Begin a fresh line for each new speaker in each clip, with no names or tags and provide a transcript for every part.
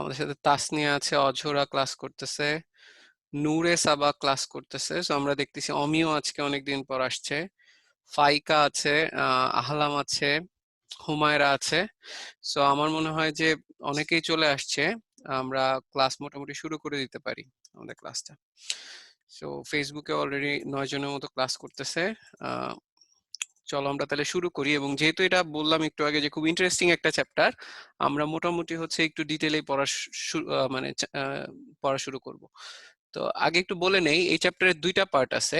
আমাদের সাথে তাসনিয়া আছে, অঝোরা ক্লাস করতেছে, নূরে সাবা ক্লাস করতেছে। সো আমরা দেখতেছি অমিও আজকে অনেকদিন পর আসছে, ফাইকা আছে, আহলাম আছে, হুমায়রা আছে। সো আমার মনে হয় যে অনেকেই চলে আসছে, আমরা ক্লাস মোটামুটি শুরু করে দিতে পারি আমাদের ক্লাসটা। সো ফেসবুকে অলরেডি 9 জনের মতো ক্লাস করতেছে। চলো আমরা তাহলে শুরু করি। এবং যেহেতু এটা বললাম একটু আগে যে খুব ইন্টারেস্টিং একটা চ্যাপ্টার, আমরা মোটামুটি হচ্ছে একটু ডিটেইলে পড়া শুরু করব। তো আগে একটু বলে নেই, এই চ্যাপ্টারের দুইটা পার্ট আছে,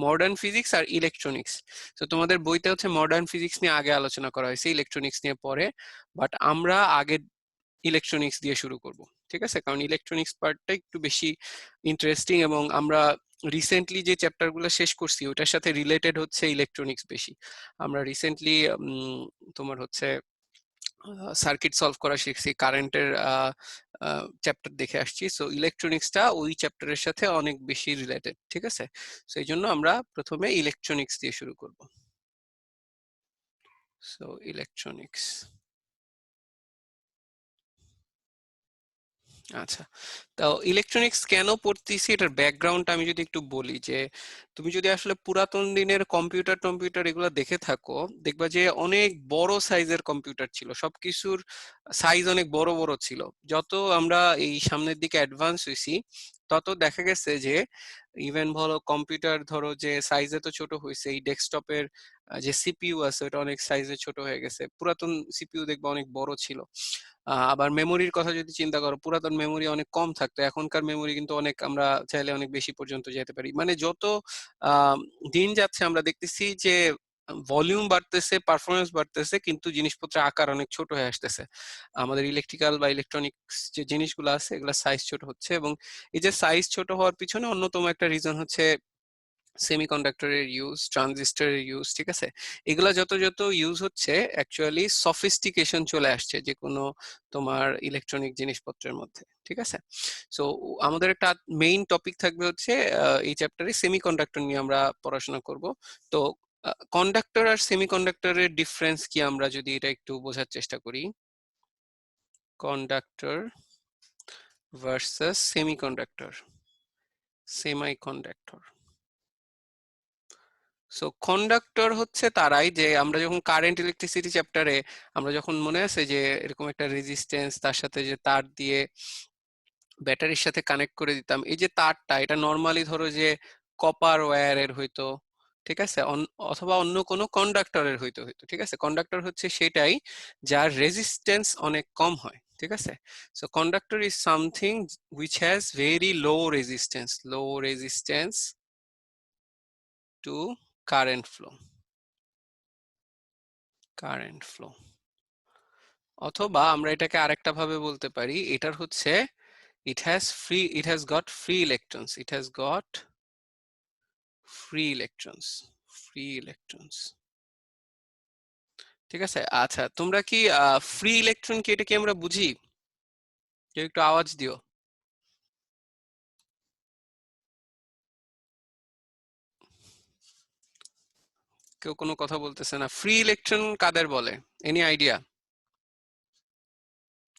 মডার্ন ফিজিক্স আর ইলেকট্রনিক্স। তো তোমাদের বইতে হচ্ছে মডার্ন ফিজিক্স নিয়ে আগে আলোচনা করা হয়েছে, ইলেকট্রনিক্স নিয়ে পরে, বাট আমরা আগে ইলেকট্রনিক্স দিয়ে শুরু করব, ঠিক আছে? কারণ ইলেকট্রনিক্স পার্টটা একটু বেশি ইন্টারেস্টিং, এবং আমরা রিসেন্টলি যে চ্যাপ্টারগুলো শেষ করছি ওটার সাথে রিলেটেড হচ্ছে ইলেকট্রনিক্স বেশি। আমরা রিসেন্টলি তোমার হচ্ছে সার্কিট সলভ করা শিখছি, কারেন্টের চ্যাপ্টার দেখে আসছি। সো ইলেকট্রনিক্সটা ওই চ্যাপ্টারের সাথে অনেক বেশি রিলেটেড, ঠিক আছে? সো এই জন্য আমরা প্রথমে ইলেকট্রনিক্স দিয়ে শুরু করব। সো ইলেকট্রনিক্স, আচ্ছা। তো ইলেকট্রনিক্স কেন পড়তেছি এটার ব্যাকগ্রাউন্ডটা আমি যদি একটু বলি, যে তুমি যদি আসলে পুরাতন দিনের কম্পিউটার টম্পিউটার এগুলো দেখে থাকো, দেখবা যে অনেক বড় সাইজের কম্পিউটার ছিল, সবকিছুর সাইজ অনেক বড় বড় ছিল। যত আমরা এই সামনের দিকে অ্যাডভান্স হয়েছি তত দেখা গেছে যে ইভেন বলো কম্পিউটার ধরো যে সাইজে তো ছোট হয়েছে, এই ডেস্কটপের যে সিপিইউ আছে ওটা অনেক সাইজে ছোট হয়ে গেছে, পুরাতন সিপিইউ দেখবা অনেক বড় ছিল। আবার মেমোরির কথা যদি চিন্তা করো, পুরাতন মেমোরি অনেক কম থাকতো, এখনকার মেমোরি কিন্তু অনেক, আমরা চাইলে অনেক বেশি পর্যন্ত যেতে পারি। মানে যত আহ, দিন যাচ্ছে আমরা দেখতেছি যে ভলিউম বাড়তেছে, পারফরমেন্স বাড়তেছে, কিন্তু জিনিসপত্রের আকার অনেক ছোট হয়ে আসতেছে। আমাদের ইলেকট্রিক্যাল বা ইলেকট্রনিক্স যে জিনিসগুলো আছে এগুলা সাইজ ছোট হচ্ছে, এবং এই যে সাইজ ছোট হওয়ার পিছনে অন্যতম একটা রিজন হচ্ছে সেমিকন্ডাক্টরের ইউজ, ট্রানজিস্টরের ইউজ, ঠিক আছে? এগুলা যত যত ইউজ হচ্ছে অ্যাকচুয়ালি সফিস্টিকেশন চলে আসছে যে কোনো তোমার ইলেকট্রনিক জিনিসপত্রের মধ্যে, ঠিক আছে? সো আমাদের একটা মেইন টপিক থাকবে হচ্ছে এই চ্যাপ্টারে সেমিকন্ডাক্টর নিয়ে আমরা পড়াশোনা করব। তো কন্ডাক্টর আর সেমিকন্ডাক্টরের ডিফারেন্স কি আমরা যদি এটা একটু বোঝার চেষ্টা করি। Conductor versus semiconductor, semiconductor. So conductor হচ্ছে তারাই, যে আমরা যখন কারেন্ট ইলেকট্রিসিটি চ্যাপ্টারে আমরা যখন মনে আছে যে এরকম একটা রেজিস্ট্যান্স, তার সাথে যে তার দিয়ে ব্যাটারির সাথে কানেক্ট করে দিতাম, এই যে তারটা এটা নর্মালি ধরো যে কপার ওয়্যারের হইতো, ঠিক আছে? অথবা অন্য কোনো কন্ডাক্টরের হইতো হইতো ঠিক আছে? কন্ডাক্টর হচ্ছে সেটাই যার রেজিস্ট্যান্স অনেক কম হয়, ঠিক আছে? So conductor is something which has very low resistance to current flow। অথবা আমরা এটাকে আরেকটা ভাবে বলতে পারি, এটার হচ্ছে it has got free electrons, free electrons, ঠিক আছে? আচ্ছা, তোমরা কি ফ্রি ইলেকট্রন কি এটা কি আমরা বুঝি? কেউ একটু আওয়াজ দিও। কেউ কোনো কথা বলতেছে না। ফ্রি ইলেকট্রন কাদের বলে? Any idea?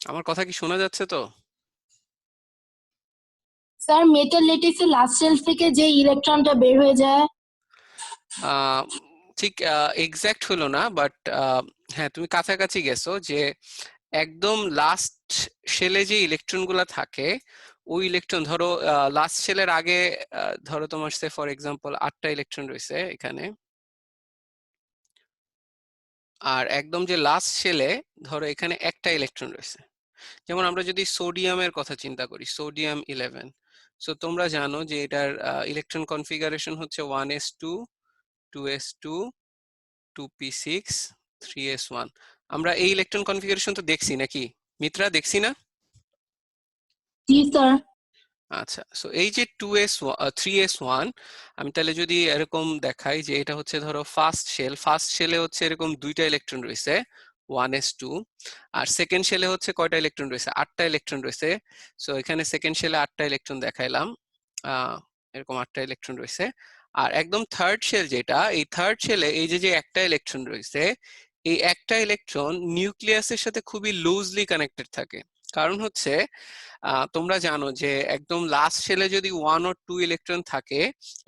আমার কথা কি শোনা যাচ্ছে তো?
স্যার, মেটাল ল্যাটিসের লাস্ট শেল থেকে যে ইলেকট্রনটা বের হয়ে যায়।
ঠিক এক্সাক্ট হলো না, বাট হ্যাঁ তুমি কাছাকাছি গেছো, যে একদম লাস্ট শেলে যে ইলেকট্রন গুলা থাকে, ওই ইলেকট্রন ধরো লাস্ট শেলের আগে ধরো তোমার সে ফর এক্সাম্পল 8টা ইলেকট্রন রয়েছে এখানে, আর একদম যে লাস্ট শেলে ধরো এখানে একটা ইলেকট্রন রয়েছে। যেমন আমরা যদি সোডিয়ামের কথা চিন্তা করি, সোডিয়াম 11, সো তোমরা জানো যে এটার ইলেকট্রন কনফিগারেশন হচ্ছে 1s2 2s2 2p6 3s1। আমরা এই ইলেকট্রন কনফিগারেশন তো দেখছি নাকি মিত্রা, দেখছি না?
জি স্যার।
আচ্ছা, সো এই যে 3s1, আমি তাহলে যদি এরকম দেখাই যে এটা হচ্ছে ধরো ফার্স্ট শেলে হচ্ছে এরকম দুইটা ইলেকট্রন রয়েছে 1s2, আর সেকেন্ড শেলে হচ্ছে কয়টা ইলেকট্রন রয়েছে? 8টা ইলেকট্রন রয়েছে। সো এখানে সেকেন্ড শেলে 8টা ইলেকট্রন দেখাইলাম, এরকম 8টা ইলেকট্রন রয়েছে। আর একদম থার্ড শেল যেটা, এই থার্ড শেলে এই যে যে একটা ইলেকট্রন রয়েছে, এই একটা ইলেকট্রন নিউক্লিয়াসের সাথে খুবই লুজলি কানেক্টেড থাকে। কারণ হচ্ছে তোমরা জানো যে একদম লাস্ট শেলে যদি 1 or 2 ইলেকট্রন থাকে,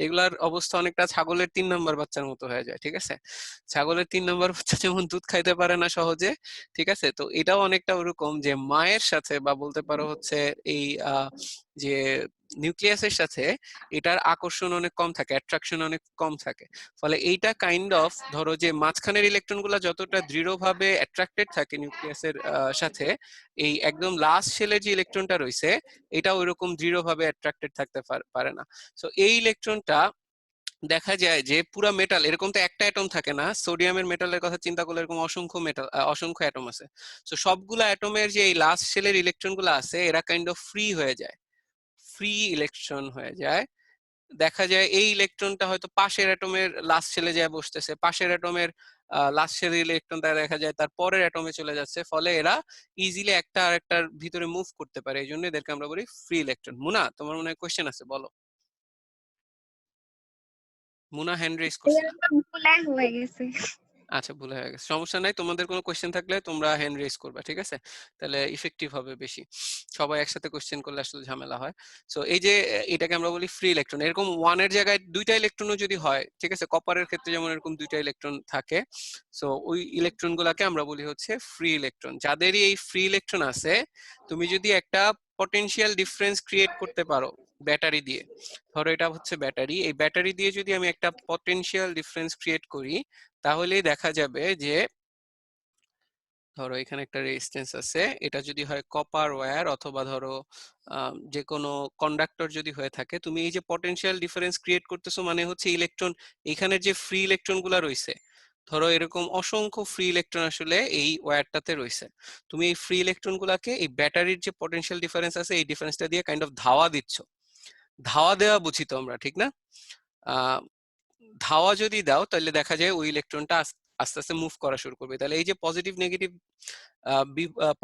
এগুলার অবস্থা অনেকটা ছাগলের 3 নম্বর বাচ্চার মতো হয়ে যায়। ঠিক আছে, ছাগলের 3 নম্বর বাচ্চা যেমন দুধ খাইতে পারে না সহজে, ঠিক আছে, তো এটাও অনেকটা ওরকম যে মায়ের সাথে বা বলতে পারো হচ্ছে এই যে নিউক্লিয়াসের সাথে এটার আকর্ষণ অনেক কম থাকে, অ্যাট্রাকশন অনেক কম থাকে। ফলে এইটা কাইন্ড অফ ধরো যে মাঝখানের ইলেকট্রন গুলা যতটা দৃঢ়ভাবে অ্যাট্রাক্টেড থাকে নিউক্লিয়াসের সাথে, এই একদম লাস্ট শেলের যে ইলেকট্রনটা রয়েছে এটা ওইরকম দৃঢ়ভাবে অ্যাট্রাক্টেড থাকতে পারে না। সো এই ইলেকট্রনটা দেখা যায় যে পুরা মেটাল, এরকম তো একটা অ্যাটম থাকে না, সোডিয়ামের মেটালের কথা চিন্তা করলে এরকম অসংখ্য মেটাল, অসংখ্য অ্যাটম আছে। তো সবগুলা অ্যাটমের যে এই লাস্ট শেলের ইলেকট্রন গুলো আছে এরা কাইন্ড অফ ফ্রি হয়ে যায়, ফ্রি ইলেকট্রন হয়ে যায়। দেখা যায় এই ইলেকট্রনটা হয়তো পাশের অ্যাটমের লাস্ট শেলে যায় বসতেছে, পাশের অ্যাটমের লাস্ট শেলের ইলেকট্রনটা দেখা যায় তার পরের অ্যাটমে চলে যাচ্ছে, ফলে এরা ইজিলি একটা আরেকটার ভিতরে মুভ করতে পারে, এই জন্য এদেরকে আমরা বলি ফ্রি ইলেকট্রন। মুনা, তোমার মনে হয় কোশ্চেন আছে, বলো। মুনা হ্যান্ড রেজ করছে।
ভুলে হয়ে গেছে।
আচ্ছা, ভুল হয়ে গেছে, সমস্যা নাই, তোমাদের কোনো কোশ্চেন থাকলে তোমরা হ্যান্ড রেজ করবা, ঠিক আছে, তাহলে ইফেক্টিভ হবে বেশি। সবাই একসাথে কোশ্চেন করলে আসলে ঝামেলা হয়। সো এই যে এটাকে আমরা বলি ফ্রি ইলেকট্রন। এরকম ওয়ানের জায়গায় 2টা ইলেকট্রনও যদি হয়, ঠিক আছে, কপারের ক্ষেত্রে যেমন এরকম 2টা ইলেকট্রন থাকে, সো ওই ইলেকট্রন গুলাকে আমরা বলি হচ্ছে ফ্রি ইলেকট্রন। যাদেরই এই ফ্রি ইলেকট্রন আছে, তুমি যদি একটা পটেনশিয়াল ডিফারেন্স ক্রিয়েট করতে পারো ব্যাটারি দিয়ে, ধরো এটা হচ্ছে ব্যাটারি, এই ব্যাটারি দিয়ে যদি আমি একটা পটেনশিয়াল ডিফারেন্স ক্রিয়েট করি, তাহলেই দেখা যাবে যে ধরো এখানে একটা রেজিস্ট্যান্স আছে, এটা যদি হয় কপার ওয়্যার অথবা ধরো যে কোনো কন্ডাক্টর যদি হয়ে থাকে, তুমি এই যে পটেনশিয়াল ডিফারেন্স ক্রিয়েট করতেছো মানে হচ্ছে ইলেকট্রন, এখানে যে ফ্রি ইলেকট্রন গুলা রয়েছে, ধরো এরকম অসংখ্য ফ্রি ইলেকট্রন আসলে এই ওয়্যারটাতে রয়েছে, তুমি এই ফ্রি ইলেকট্রন গুলাকে এই ব্যাটারির যে পটেনশিয়াল ডিফারেন্স আছে এই ডিফারেন্সটা দিয়ে কাইন্ড অফ ধাওয়া দিচ্ছ। ধাওয়া দেওয়া বুঝি তো আমরা, ঠিক না? আহ ধাওয়া যদি দাও তাহলে দেখা যায় ওই ইলেকট্রনটা আস্তে আস্তে মুভ করা শুরু করবে। তাহলে এই যে positive negative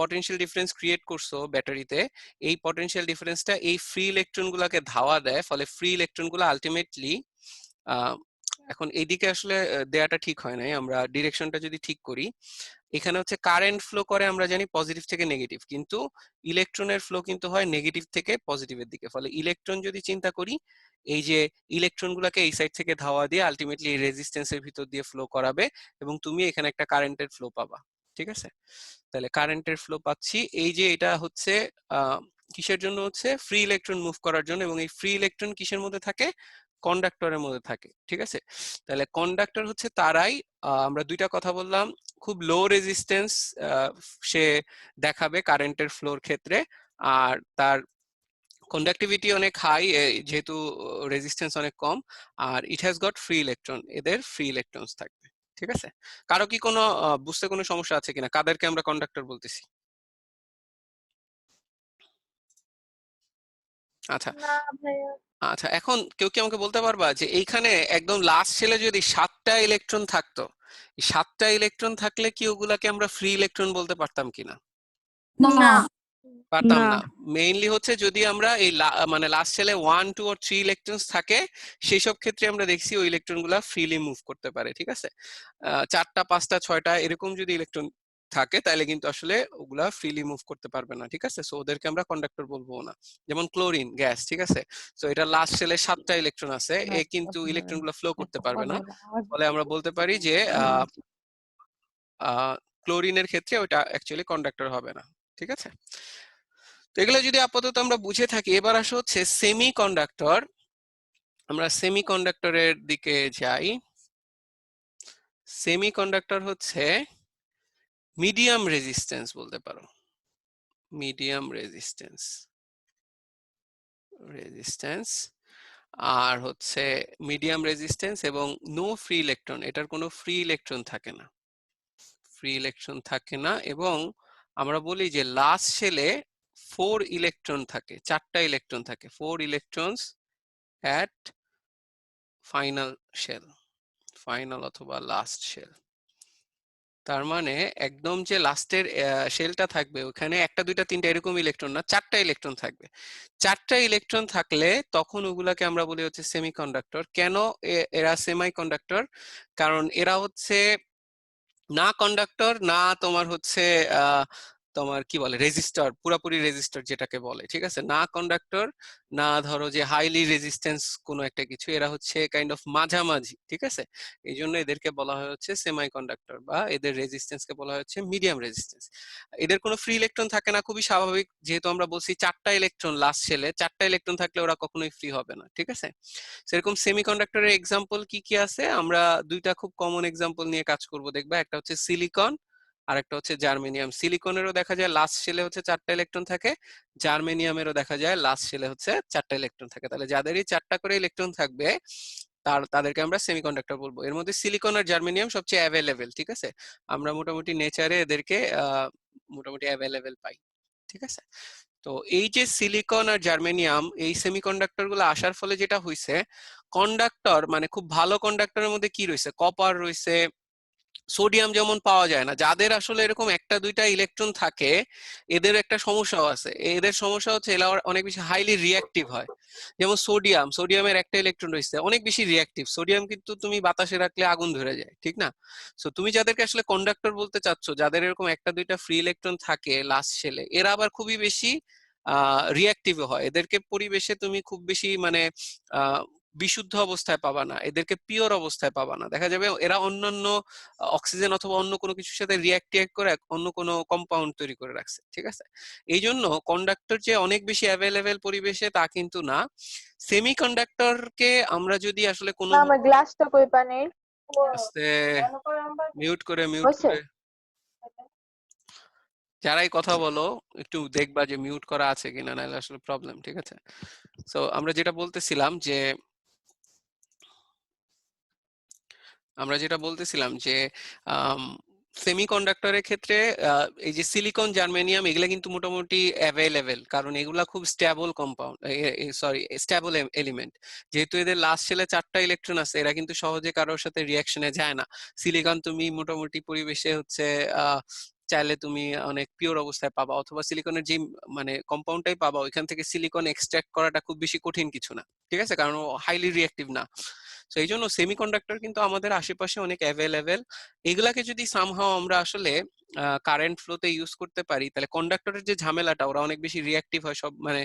potential difference create করছো ব্যাটারিতে, এই পটেনশিয়াল ডিফারেন্সটা এই ফ্রি ইলেকট্রন গুলাকে ধাওয়া দেয়, ফলে ফ্রি ইলেকট্রন গুলো আলটিমেটলি এখন এইদিকে আসলে দেয়াটা ঠিক হয় নাই, আমরা ডিরেকশনটা যদি ঠিক করি, এখানে হচ্ছে কারেন্ট ফ্লো করে আমরা জানি পজিটিভ থেকে নেগেটিভ, কিন্তু ইলেকট্রনের ফ্লো কিন্তু হয় নেগেটিভ থেকে পজিটিভের দিকে। ফলে ইলেকট্রন যদি চিন্তা করি, এই যে ইলেকট্রন গুলাকে এই সাইড থেকে ধাওয়া দিয়ে আলটিমেটলি এই রেজিস্ট্যান্সের ভিতর দিয়ে ফ্লো করাবে এবং তুমি এখানে একটা কারেন্টের ফ্লো পাবা, ঠিক আছে। তাহলে কারেন্টের ফ্লো পাচ্ছি, এই যে এটা হচ্ছে কিসের জন্য হচ্ছে, ফ্রি ইলেকট্রন মুভ করার জন্য, এবং এই ফ্রি ইলেকট্রন কিসের মধ্যে থাকে, কন্ডাক্টরের মধ্যে থাকে, ঠিক আছে। তাহলে কন্ডাক্টর হচ্ছে তারাই, আমরা 2টা কথা বললাম, খুব লো রেজিস্ট্যান্স সে দেখাবে কারেন্টের ফ্লোর ক্ষেত্রে, আর তার কন্ডাক্টিভিটি অনেক হাই যেহেতু রেজিস্ট্যান্স অনেক কম, আর it has got free electron, এদের ফ্রি ইলেকট্রনস থাকবে, ঠিক আছে। কারো কি কোনো বুঝতে কোনো সমস্যা আছে কিনা, কাদেরকে আমরা কন্ডাক্টর বলতেছি? আচ্ছা,
না ভাইয়া।
আচ্ছা, এখন কেউ কি আমাকে বলতে পারবা যে এইখানে একদম লাস্ট শেলে যদি 7টা ইলেকট্রন থাকতো, এই 7টা ইলেকট্রন থাকলে কি ওগুলাকে আমরা ফ্রি ইলেকট্রন বলতে পারতাম কিনা?
না।
পারতাম
না।
না। মেইনলি হচ্ছে যদি আমরা এই মানে লাস্ট শেলে 1, 2 or 3 ইলেকট্রন থাকে, সেই সব ক্ষেত্রে আমরা দেখছি ওই ইলেকট্রন গুলা ফ্রিলি মুভ করতে পারে, ঠিক আছে। 4টা 5টা 6টা এরকম যদি ইলেকট্রন থাকে তাহলে কিন্তু আসলে ওগুলা ফ্রিলি মুভ করতে পারবে না, ঠিক আছে। সো ওদেরকে আমরা কন্ডাক্টর বলবো না। যেমন ক্লোরিন গ্যাস, ঠিক আছে, সো এটা লাস্ট শেলে 7টা ইলেকট্রন আছে, এ কিন্তু ইলেকট্রন গুলা ফ্লো করতে পারবে না, ফলে আমরা বলতে পারি যে ক্লোরিনের ক্ষেত্রে ওটা অ্যাকচুয়ালি কন্ডাক্টর হবে না, ঠিক আছে। তো এগুলো যদি আপাতত আমরা বুঝে থাকি, এবার আসা হচ্ছে সেমি কন্ডাক্টর। আমরা সেমি কন্ডাক্টরের দিকে যাই। সেমি কন্ডাক্টর হচ্ছে মিডিয়াম রেজিস্ট্যান্স বলতে পারো, মিডিয়াম রেজিস্ট্যান্স, রেজিস্ট্যান্স আর হচ্ছে মিডিয়াম রেজিস্ট্যান্স এবং নো ফ্রি ইলেকট্রন, এটার কোনো ফ্রি ইলেকট্রন থাকে না, ফ্রি ইলেকট্রন থাকে না, এবং আমরা বলি যে লাস্ট শেলে 4 ইলেকট্রন থাকে, 4টা ইলেকট্রন থাকে, 4 electrons at final shell, final অথবা লাস্ট শেল। তার মানে একদম যে লাস্টের শেলটা থাকবে ওখানে 1টা 2টা 3টা এরকম ইলেকট্রন না, 4টা ইলেকট্রন থাকবে। 4টা ইলেকট্রন থাকলে তখন ওগুলাকে আমরা বলি হচ্ছে সেমিকন্ডাক্টর। কেন এরা সেমি কন্ডাক্টর? কারণ এরা হচ্ছে না কন্ডাক্টর না তোমার হচ্ছে তোমার কি বলে রেজিস্টার, পুরাপুরি রেজিস্টার যেটাকে বলে, ঠিক আছে, না কন্ডাক্টর না ধরো যে হাইলি রেজিস্ট্যান্স কোনো একটা কিছু, এরা হচ্ছে কাইন্ড অফ মাঝামাঝি, ঠিক আছে। এই জন্য এদেরকে বলা হয় হচ্ছে সেমি কন্ডাক্টর, বা এদের রেজিস্ট্যান্সকে বলা হয় হচ্ছে মিডিয়াম রেজিস্ট্যান্স। এদের কোনো ফ্রি ইলেকট্রন থাকে না, খুবই স্বাভাবিক, যেহেতু আমরা বলছি 4টা ইলেকট্রন লাস্ট শেলে, 4টা ইলেকট্রন থাকলে ওরা কখনোই ফ্রি হবে না, ঠিক আছে। সেরকম সেমিকন্ডাক্টরের এক্সাম্পল কি কি আছে, আমরা দুইটা খুব কমন এক্সাম্পল নিয়ে কাজ করব দেখবা। একটা হচ্ছে সিলিকন আর একটা হচ্ছে জার্মেনিয়াম। সিলিকনেরও দেখা যায় লাস্ট শেলে হচ্ছে 4টা ইলেকট্রন থাকে, জার্মেনিয়ামেরও দেখা যায় লাস্ট শেলে হচ্ছে 4টা ইলেকট্রন থাকে। তাহলে যাদেরই 4টা করে ইলেকট্রন থাকবে তাদেরকে আমরা সেমিকন্ডাক্টর বলবো। এর মধ্যে সিলিকন আর জার্মেনিয়াম সবচেয়ে অ্যাভেলেবেল, ঠিক আছে, আমরা মোটামুটি নেচারে এদেরকে মোটামুটি অ্যাভেলেবেল পাই, ঠিক আছে। তো এই যে সিলিকন আর জার্মেনিয়াম এই সেমিকন্ডাক্টর গুলো আসার ফলে যেটা হয়েছে, কন্ডাক্টর মানে খুব ভালো কন্ডাক্টরের মধ্যে কি রয়েছে, কপার রয়েছে, সোডিয়াম যেমন পাওয়া যায় না। যাদের আসলে এরকম একটা দুইটা ইলেকট্রন থাকে এদের একটা সমস্যাও আছে। এদের সমস্যা হচ্ছে এরা অনেক বেশি হাইলি রিঅ্যাক্টিভ হয়। যেমন সোডিয়ামের একটা ইলেকট্রন রয়েছে অনেক বেশি রিঅ্যাক্টিভ। সোডিয়াম কিন্তু তুমি বাতাসে রাখলে আগুন ধরে যায়, ঠিক না? সো তুমি যাদেরকে আসলে কন্ডাক্টর বলতে চাচ্ছ, যাদের এরকম একটা দুইটা ফ্রি ইলেকট্রন থাকে লাস্ট শেলে, এরা আবার খুবই বেশি রিঅ্যাক্টিভ হয়। এদেরকে পরিবেশে তুমি খুব বেশি মানে আহ বিশুদ্ধ অবস্থায় পাবা না, এদেরকে পিওর অবস্থায় পাবা না। দেখা যাবে এরা অন্যান্য অক্সিজেন অথবা অন্য কোনো কিছুর সাথে রিঅ্যাক্ট করে অন্য কোনো কম্পাউন্ড তৈরি করে রাখছে, ঠিক আছে। এই জন্য কন্ডাক্টর যে অনেক বেশি অ্যাভেলেবেল পরিবেশে তা কিন্তু না। সেমিকন্ডাক্টরকে আমরা যদি আসলে কোনো
আমার গ্লাসটা কই পানির
আস্তে মিউট
হয়েছে?
করে যারাই কথা বলো একটু দেখবা যে মিউট করা আছে কিনা, নাহলে আসলে প্রবলেম, ঠিক আছে। সো আমরা যেটা বলতেছিলাম যে সেমিকন্ডাক্টরের ক্ষেত্রে এই যে সিলিকন জার্মেনিয়াম এগুলা কিন্তু মোটামুটি অ্যাভেলেবেল, কারণ এগুলা খুব স্টেবল কম্পাউন্ড, স্টেবল এলিমেন্ট। যেহেতু এদের লাস্ট শেলে 4টা ইলেকট্রন আছে, এরা কিন্তু সহজে কারোর সাথে রিয়াকশনে যায় না। সিলিকন তুমি মোটামুটি পরিবেশে হচ্ছে চাইলে তুমি অনেক পিওর অবস্থায় পাবা, অথবা সিলিকনের যে মানে কম্পাউন্ডটাই পাবা ওইখান থেকে সিলিকন এক্সট্রাক্ট করাটা খুব বেশি কঠিন কিছু না, ঠিক আছে, কারণ ও হাইলি রিঅ্যাক্টিভ না। তো এই জন্য সেমিকন্ডাক্টর কিন্তু আমাদের আশেপাশে অনেক অ্যাভেলেবেল। এগুলাকে যদি সামহাও আমরা আসলে কারেন্ট ফ্লোতে ইউজ করতে পারি, তাহলে কন্ডাক্টরের যে ঝামেলাটা, ওরা অনেক বেশি রিঅ্যাক্টিভ হয় সব, মানে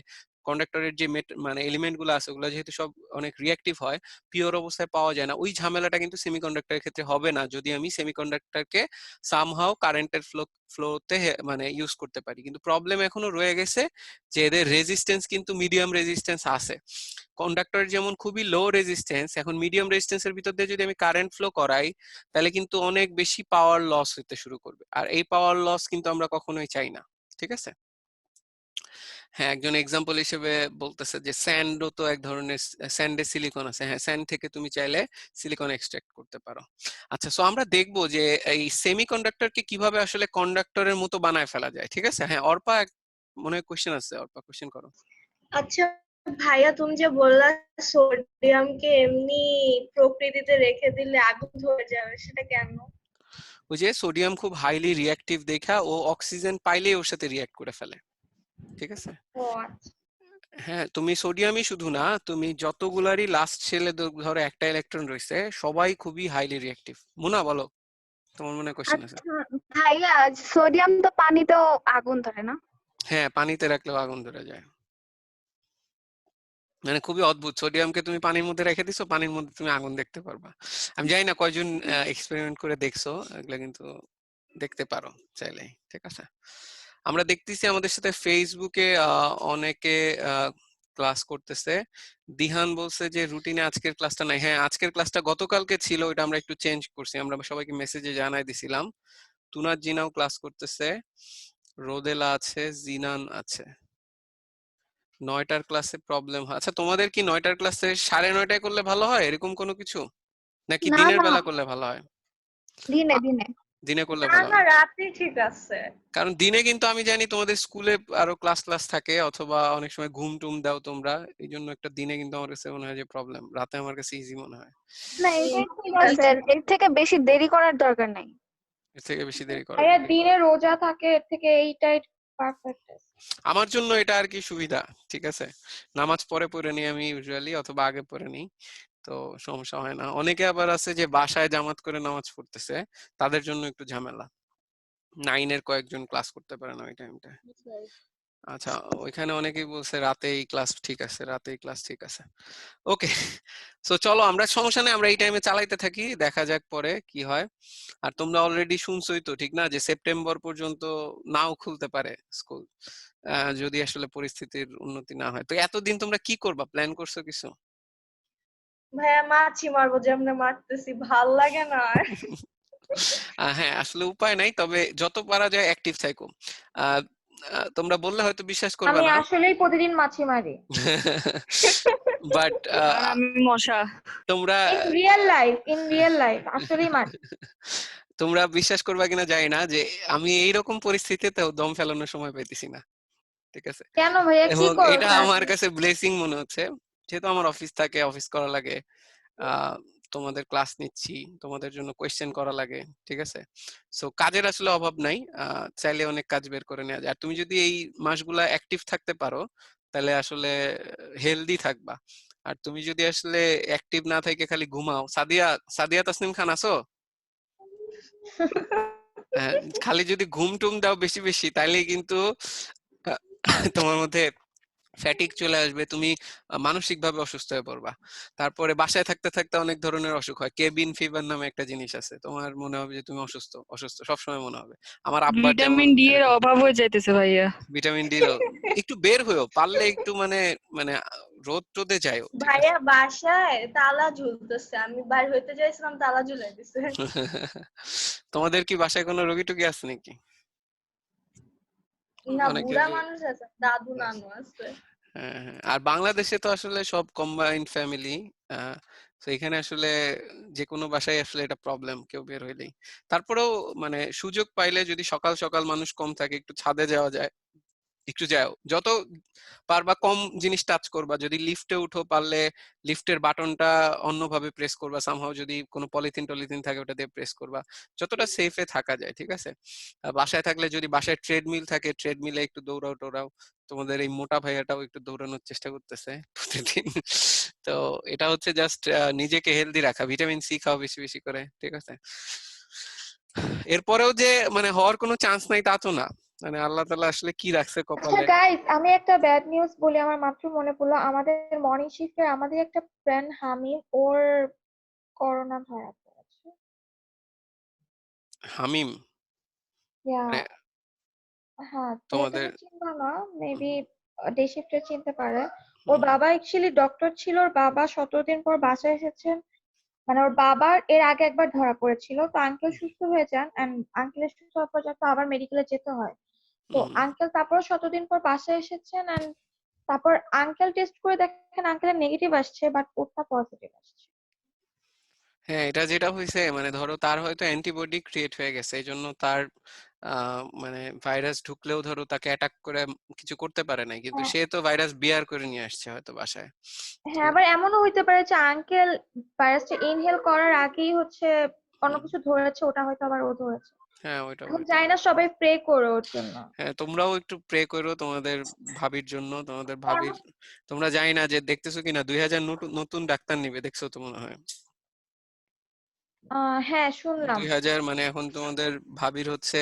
কন্ডাক্টরের যে মানে এলিমেন্ট গুলো আছে ওগুলো যেহেতু সব অনেক রিঅ্যাক্টিভ হয়, পিওর অবস্থায় পাওয়া যায় না, ওই ঝামেলাটা কিন্তু সেমিকন্ডাক্টরের ক্ষেত্রে হবে না যদি আমি সেমিকন্ডাক্টরকে সামহাও কারেন্টের ফ্লোতে মানে ইউজ করতে পারি। কিন্তু প্রবলেম এখনো রয়ে গেছে যে এদের রেজিস্ট্যান্স কিন্তু মিডিয়াম রেজিস্ট্যান্স আছে। কন্ডাক্টর যেমন খুবই লো রেজিস্ট্যান্স, এখন মিডিয়াম রেজিস্ট্যান্সের ভিতর দিয়ে যদি আমি কারেন্ট ফ্লো করাই তাহলে কিন্তু অনেক বেশি পাওয়ার লস হতে শুরু করবে, আর এই পাওয়ার লস কিন্তু আমরা কখনোই চাই না, ঠিক আছে। হ্যাঁ, একজন এক্সাম্পল হিসেবে বলতেছে যে স্যান্ডও তো এক ধরনের, স্যান্ডে সিলিকন আছে, হ্যাঁ স্যান্ড থেকে তুমি চাইলে সিলিকন এক্সট্রাক্ট করতে পারো। আচ্ছা, সো আমরা দেখবো যে এই সেমিকন্ডাক্টরকে কিভাবে আসলে কন্ডাক্টরের মতো বানায় ফেলা যায়, ঠিক আছে। হ্যাঁ অর্পা, মনে হয় কোশ্চেন আছে, অর্পা কোশ্চেন করো।
আচ্ছা ভাইয়া, তুমি যে বললা সোডিয়ামকে এমনি প্রকৃতিতে রেখে দিলে আগুন ধরে যাবে, সেটা কেন?
ওই যে সোডিয়াম খুব হাইলি রিঅ্যাক্টিভ দেখা ও অক্সিজেন পাইলেই ওর সাথে রিঅ্যাক্ট করে ফেলে, ঠিক আছে।
ও আচ্ছা।
হ্যাঁ, তুমি সোডিয়ামই শুধু না, তুমি যতগুলারই লাস্ট শেলে ধরো একটা ইলেকট্রন রয়েছে সবাই খুবই হাইলি রিঅ্যাক্টিভ। মুনা বলো, তোমার মনে কোশ্চেন আছে।
আচ্ছা ভাইয়া, সোডিয়াম তো পানিতেও আগুন ধরে না?
হ্যাঁ, পানিতে রাখলেও আগুন ধরে যায়, মানে খুবই অদ্ভুত। সোডিয়ামকে তুমি পানির মধ্যে রেখে দিছো, পানির মধ্যে তুমি আগুন দেখতে পারবা। আমি জানি না কয়জন এক্সপেরিমেন্ট করে দেখছো, এগুলা কিন্তু দেখতে পারো চাইলেই, ঠিক আছে। আমরা দেখতেছি আমাদের সাথে ফেসবুকে অনেকে ক্লাস করতেছে। দিহান বলছে যে রুটিনে আজকের ক্লাসটা নাই। হ্যাঁ, আজকের ক্লাসটা গতকালকে ছিল, এটা আমরা একটু চেঞ্জ করছি, আমরা সবাইকে মেসেজে জানাই দিছিলাম। তুনার জিনাও ক্লাস করতেছে, রোদেলা আছে, জিনান আছে। 9টার ক্লাসে প্রবলেম হয়। আচ্ছা, তোমাদের কি 9টার ক্লাসে 9:30টায় করলে ভালো হয় এরকম কোনো কিছু, নাকি
না
দিনের
না,
বেলা করলে ভালো হয়?
দিনে
আ-
দিনে।
দিনে করলে
না
ভালো
না,
হয়,
রাতে ঠিক আছে।
কারণ দিনে কিন্তু আমি জানি তোমাদের স্কুলে আরো ক্লাস থাকে, অথবা অনেক সময় ঘুম টুম দাও তোমরা, এই জন্য একটা দিনে কিন্তু আমার কাছে মনে হয় যে প্রবলেম, রাতে আমার কাছে ইজি মনে হয়।
না, এটাই ঠিক
ঠিক
আছে,
আছে।
এর থেকে বেশি দেরি করার দরকার নাই।
এর থেকে বেশি দেরি করার
ভাইয়া
দরকার।
দিনে রোজা থাকে, এর থেকে এইটাই পারফেক্ট।
আমার জন্য এটা আর কি সুবিধা, ঠিক আছে। নামাজ পড়ে নিই আমি ইউজুয়ালি, অথবা আগে পড়ে নিই, তো সমস্যা হয় না। অনেকে আবার আছে যে বাসায় জামাত করে নামাজ পড়তেছে, তাদের জন্য একটু ঝামেলা। 9 এর কয়েকজন ক্লাস করতে পারে না ওই টাইমটা। আচ্ছা, ওইখানে অনেকেই বলছে রাতেই ক্লাস ঠিক আছে, রাতেই ক্লাস ঠিক আছে। ওকে, সো চলো আমরা সমস্যা নেই, আমরা এই টাইমে চালাইতে থাকি, দেখা যাক পরে কি হয়। আর তোমরা অলরেডি শুনছোই তো, ঠিক না, যে সেপ্টেম্বর পর্যন্ত নাও খুলতে পারে স্কুল, যদি আসলে পরিস্থিতির উন্নতি না হয়। তো এতদিন তোমরা কি করবা, প্ল্যান করছো কিছু?
ভাইয়া মাছি মারবো যেমনে মারতেছি, ভাল লাগে না আর।
হ্যাঁ, আসলে উপায় নাই, তবে যত পারা যায় অ্যাক্টিভ থাকো। আহ, তোমরা বললে হয়তো বিশ্বাস করবে
আমি
না,
আসলেই প্রতিদিন মাছি মারি।
বাট
আর আমি মশা।
তোমরা
ইন রিয়েল লাইফ আসলেই মারি।
তোমরা বিশ্বাস করবা কিনা জানি না যে আমি এইরকম পরিস্থিতিতেও দম ফেলানোর সময় পাইতেছি না, ঠিক আছে।
কেন ভাইয়া, কি
এবং
করো
এটা আমার
সারাদিন?
কাছে ব্লেসিং মনে হচ্ছে, যেহেতু আমার অফিস থাকে, অফিস করা লাগে, আহ তোমাদের ক্লাস নিচ্ছি, তোমাদের জন্য কোয়েশ্চেন করা লাগে, ঠিক আছে। সো কাজের আসলে অভাব নাই, চাইলে অনেক কাজ বের করে নেওয়া যায়। আর তুমি যদি এই মাসগুলা অ্যাক্টিভ থাকতে পারো তাহলে আসলে হেলদি থাকবা। আর তুমি যদি আসলে অ্যাক্টিভ না থেকে খালি ঘুমাও, সাদিয়া সাদিয়া তাসনিম খান আছো? হ্যাঁ, খালি যদি ঘুম টুম দাও বেশি বেশি তাইলেই কিন্তু আহ, তোমার মধ্যে ফ্যাটিক চলে আসবে, তুমি মানসিকভাবে অসুস্থ হয়ে পড়বা। তারপরে বাসায় থাকতে থাকতে অনেক ধরনের অসুখ হয়, কেবিন ফিভার নামে একটা জিনিস আছে, তোমার মনে হবে যে তুমি অসুস্থ অসুস্থ সবসময় মনে হবে। আমার আব্বার যেমন
ভিটামিন ডি এর
এরকম।
অভাব হয়ে যাইতেছে ভাইয়া।
ভিটামিন ডি একটু বের হয়েও পারলে একটু মানে মানে রোদ টোদে যায়ও, ঠিক আছে।
ভাইয়া বাসায় তালা ঝুলতেছে, আমি বাইর হইতে চাইছিলাম, তালা ঝুলাই দিছে।
তোমাদের কি বাসায় কোনো রোগী টুগী আছে নাকি?
না,
অনেকে
বুড়া
যে
মানুষ আছে, দাদু নানু আছে।
হ্যাঁ, হ্যাঁ। আর বাংলাদেশে তো আসলে সব কম্বাইন্ড ফ্যামিলি, তো এখানে আসলে যে কোনো বাসায় আসলে এটা প্রবলেম, কেউ বের হইলেই। তারপরেও মানে সুযোগ পাইলে যদি সকাল সকাল মানুষ কম থাকে একটু ছাদে যাওয়া যায়, একটু যাও, যত পারবা কম জিনিস টাচ করবা। যদি লিফটে উঠো পারলে লিফটের বাটনটা অন্যভাবে প্রেস করবা, সামহাও যদি কোনো পলিথিন টলিথিন থাকে ওটা দিয়ে প্রেস করবা, যতটা সেফে থাকা যায়, ঠিক আছে। বাসায় থাকলে যদি বাসায় ট্রেডমিল থাকে, ট্রেডমিলে একটু দৌড়াও টোড়াও। তোমাদের এই মোটা ভাইয়াটাও একটু দৌড়ানোর চেষ্টা করতেছে প্রতিদিন। তো এটা হচ্ছে জাস্ট নিজেকে হেলদি রাখা, ভিটামিন সি খাও বেশি বেশি করে, ঠিক আছে। এরপরেও যে মানে হওয়ার কোনো চান্স নাই তা তো না, মানে আল্লাহ তাআলা আসলে কি রাখছে
আচ্ছা
কপালে।
গাইস, আমি একটা ব্যাড নিউজ বলি, আমার মাত্র মনে পড়লো। আমাদের মর্নিং শিফটের আমাদের একটা ফ্রেন্ড হামিম, ওর করোনা ধরা পড়েছে।
হামিম?
ইয়া,
মানে
হ্যাঁ, তুমি
তোমাদের
তুমি চিনবা না, মেবি
হুম,
ডে শিফটে চিনতে পারে। ওর
হুম,
বাবা অ্যাকচুয়ালি ডক্টর ছিল, ওর বাবা 17 দিন পর বাসায় এসেছেন। মানে ওর বাবার এর আগে একবার ধরা পড়েছিল, তো আঙ্কেল সুস্থ হয়ে যান, এন্ড আঙ্কেলের সুস্থ হওয়ার পর যাতে আবার মেডিকেলে যেতে হয়। তো
হুম।
আঙ্কেল তারপর 17 দিন পর বাসায় এসেছেন, এন্ড তারপর আঙ্কেল টেস্ট করে দেখেন আঙ্কেলের নেগেটিভ আসছে, বাট ওরটা পজিটিভ আসছে।
হ্যাঁ, এটা যেটা হয়েছে মানে ধরো তার হয়তো অ্যান্টিবডি ক্রিয়েট হয়ে গেছে, এই জন্য তার মানে ভাইরাস ঢুকলেও ধরো তাকে অ্যাটাক করে কিছু করতে পারে নাই, কিন্তু
হ্যাঁ,
সে তো ভাইরাস বিয়ার করে নিয়ে আসছে হয়তো বাসায়। তো
হ্যাঁ, আবার এমনও হইতে পারে যে আঙ্কেল ভাইরাসটা ইনহেল করার আগেই হচ্ছে অন্য
হুম,
কিছু ধরেছে, ওটা হয়তো আবার ও ধরেছে।
হ্যাঁ ওইটাও
এখন
হইতে
জানি না,
পারে।
সবাই প্রে করো ওর জন্য।
হ্যাঁ, তোমরাও একটু প্রে করো তোমাদের ভাবির জন্য, তোমাদের ভাবির। তোমরা জানি না যে দেখতেছো কিনা, 2000 নতুন নতুন ডাক্তার নিবে, দেখছো তো মনে হয়।
হ্যাঁ, শুনলাম।
2000 মানে এখন তোমাদের ভাবির হচ্ছে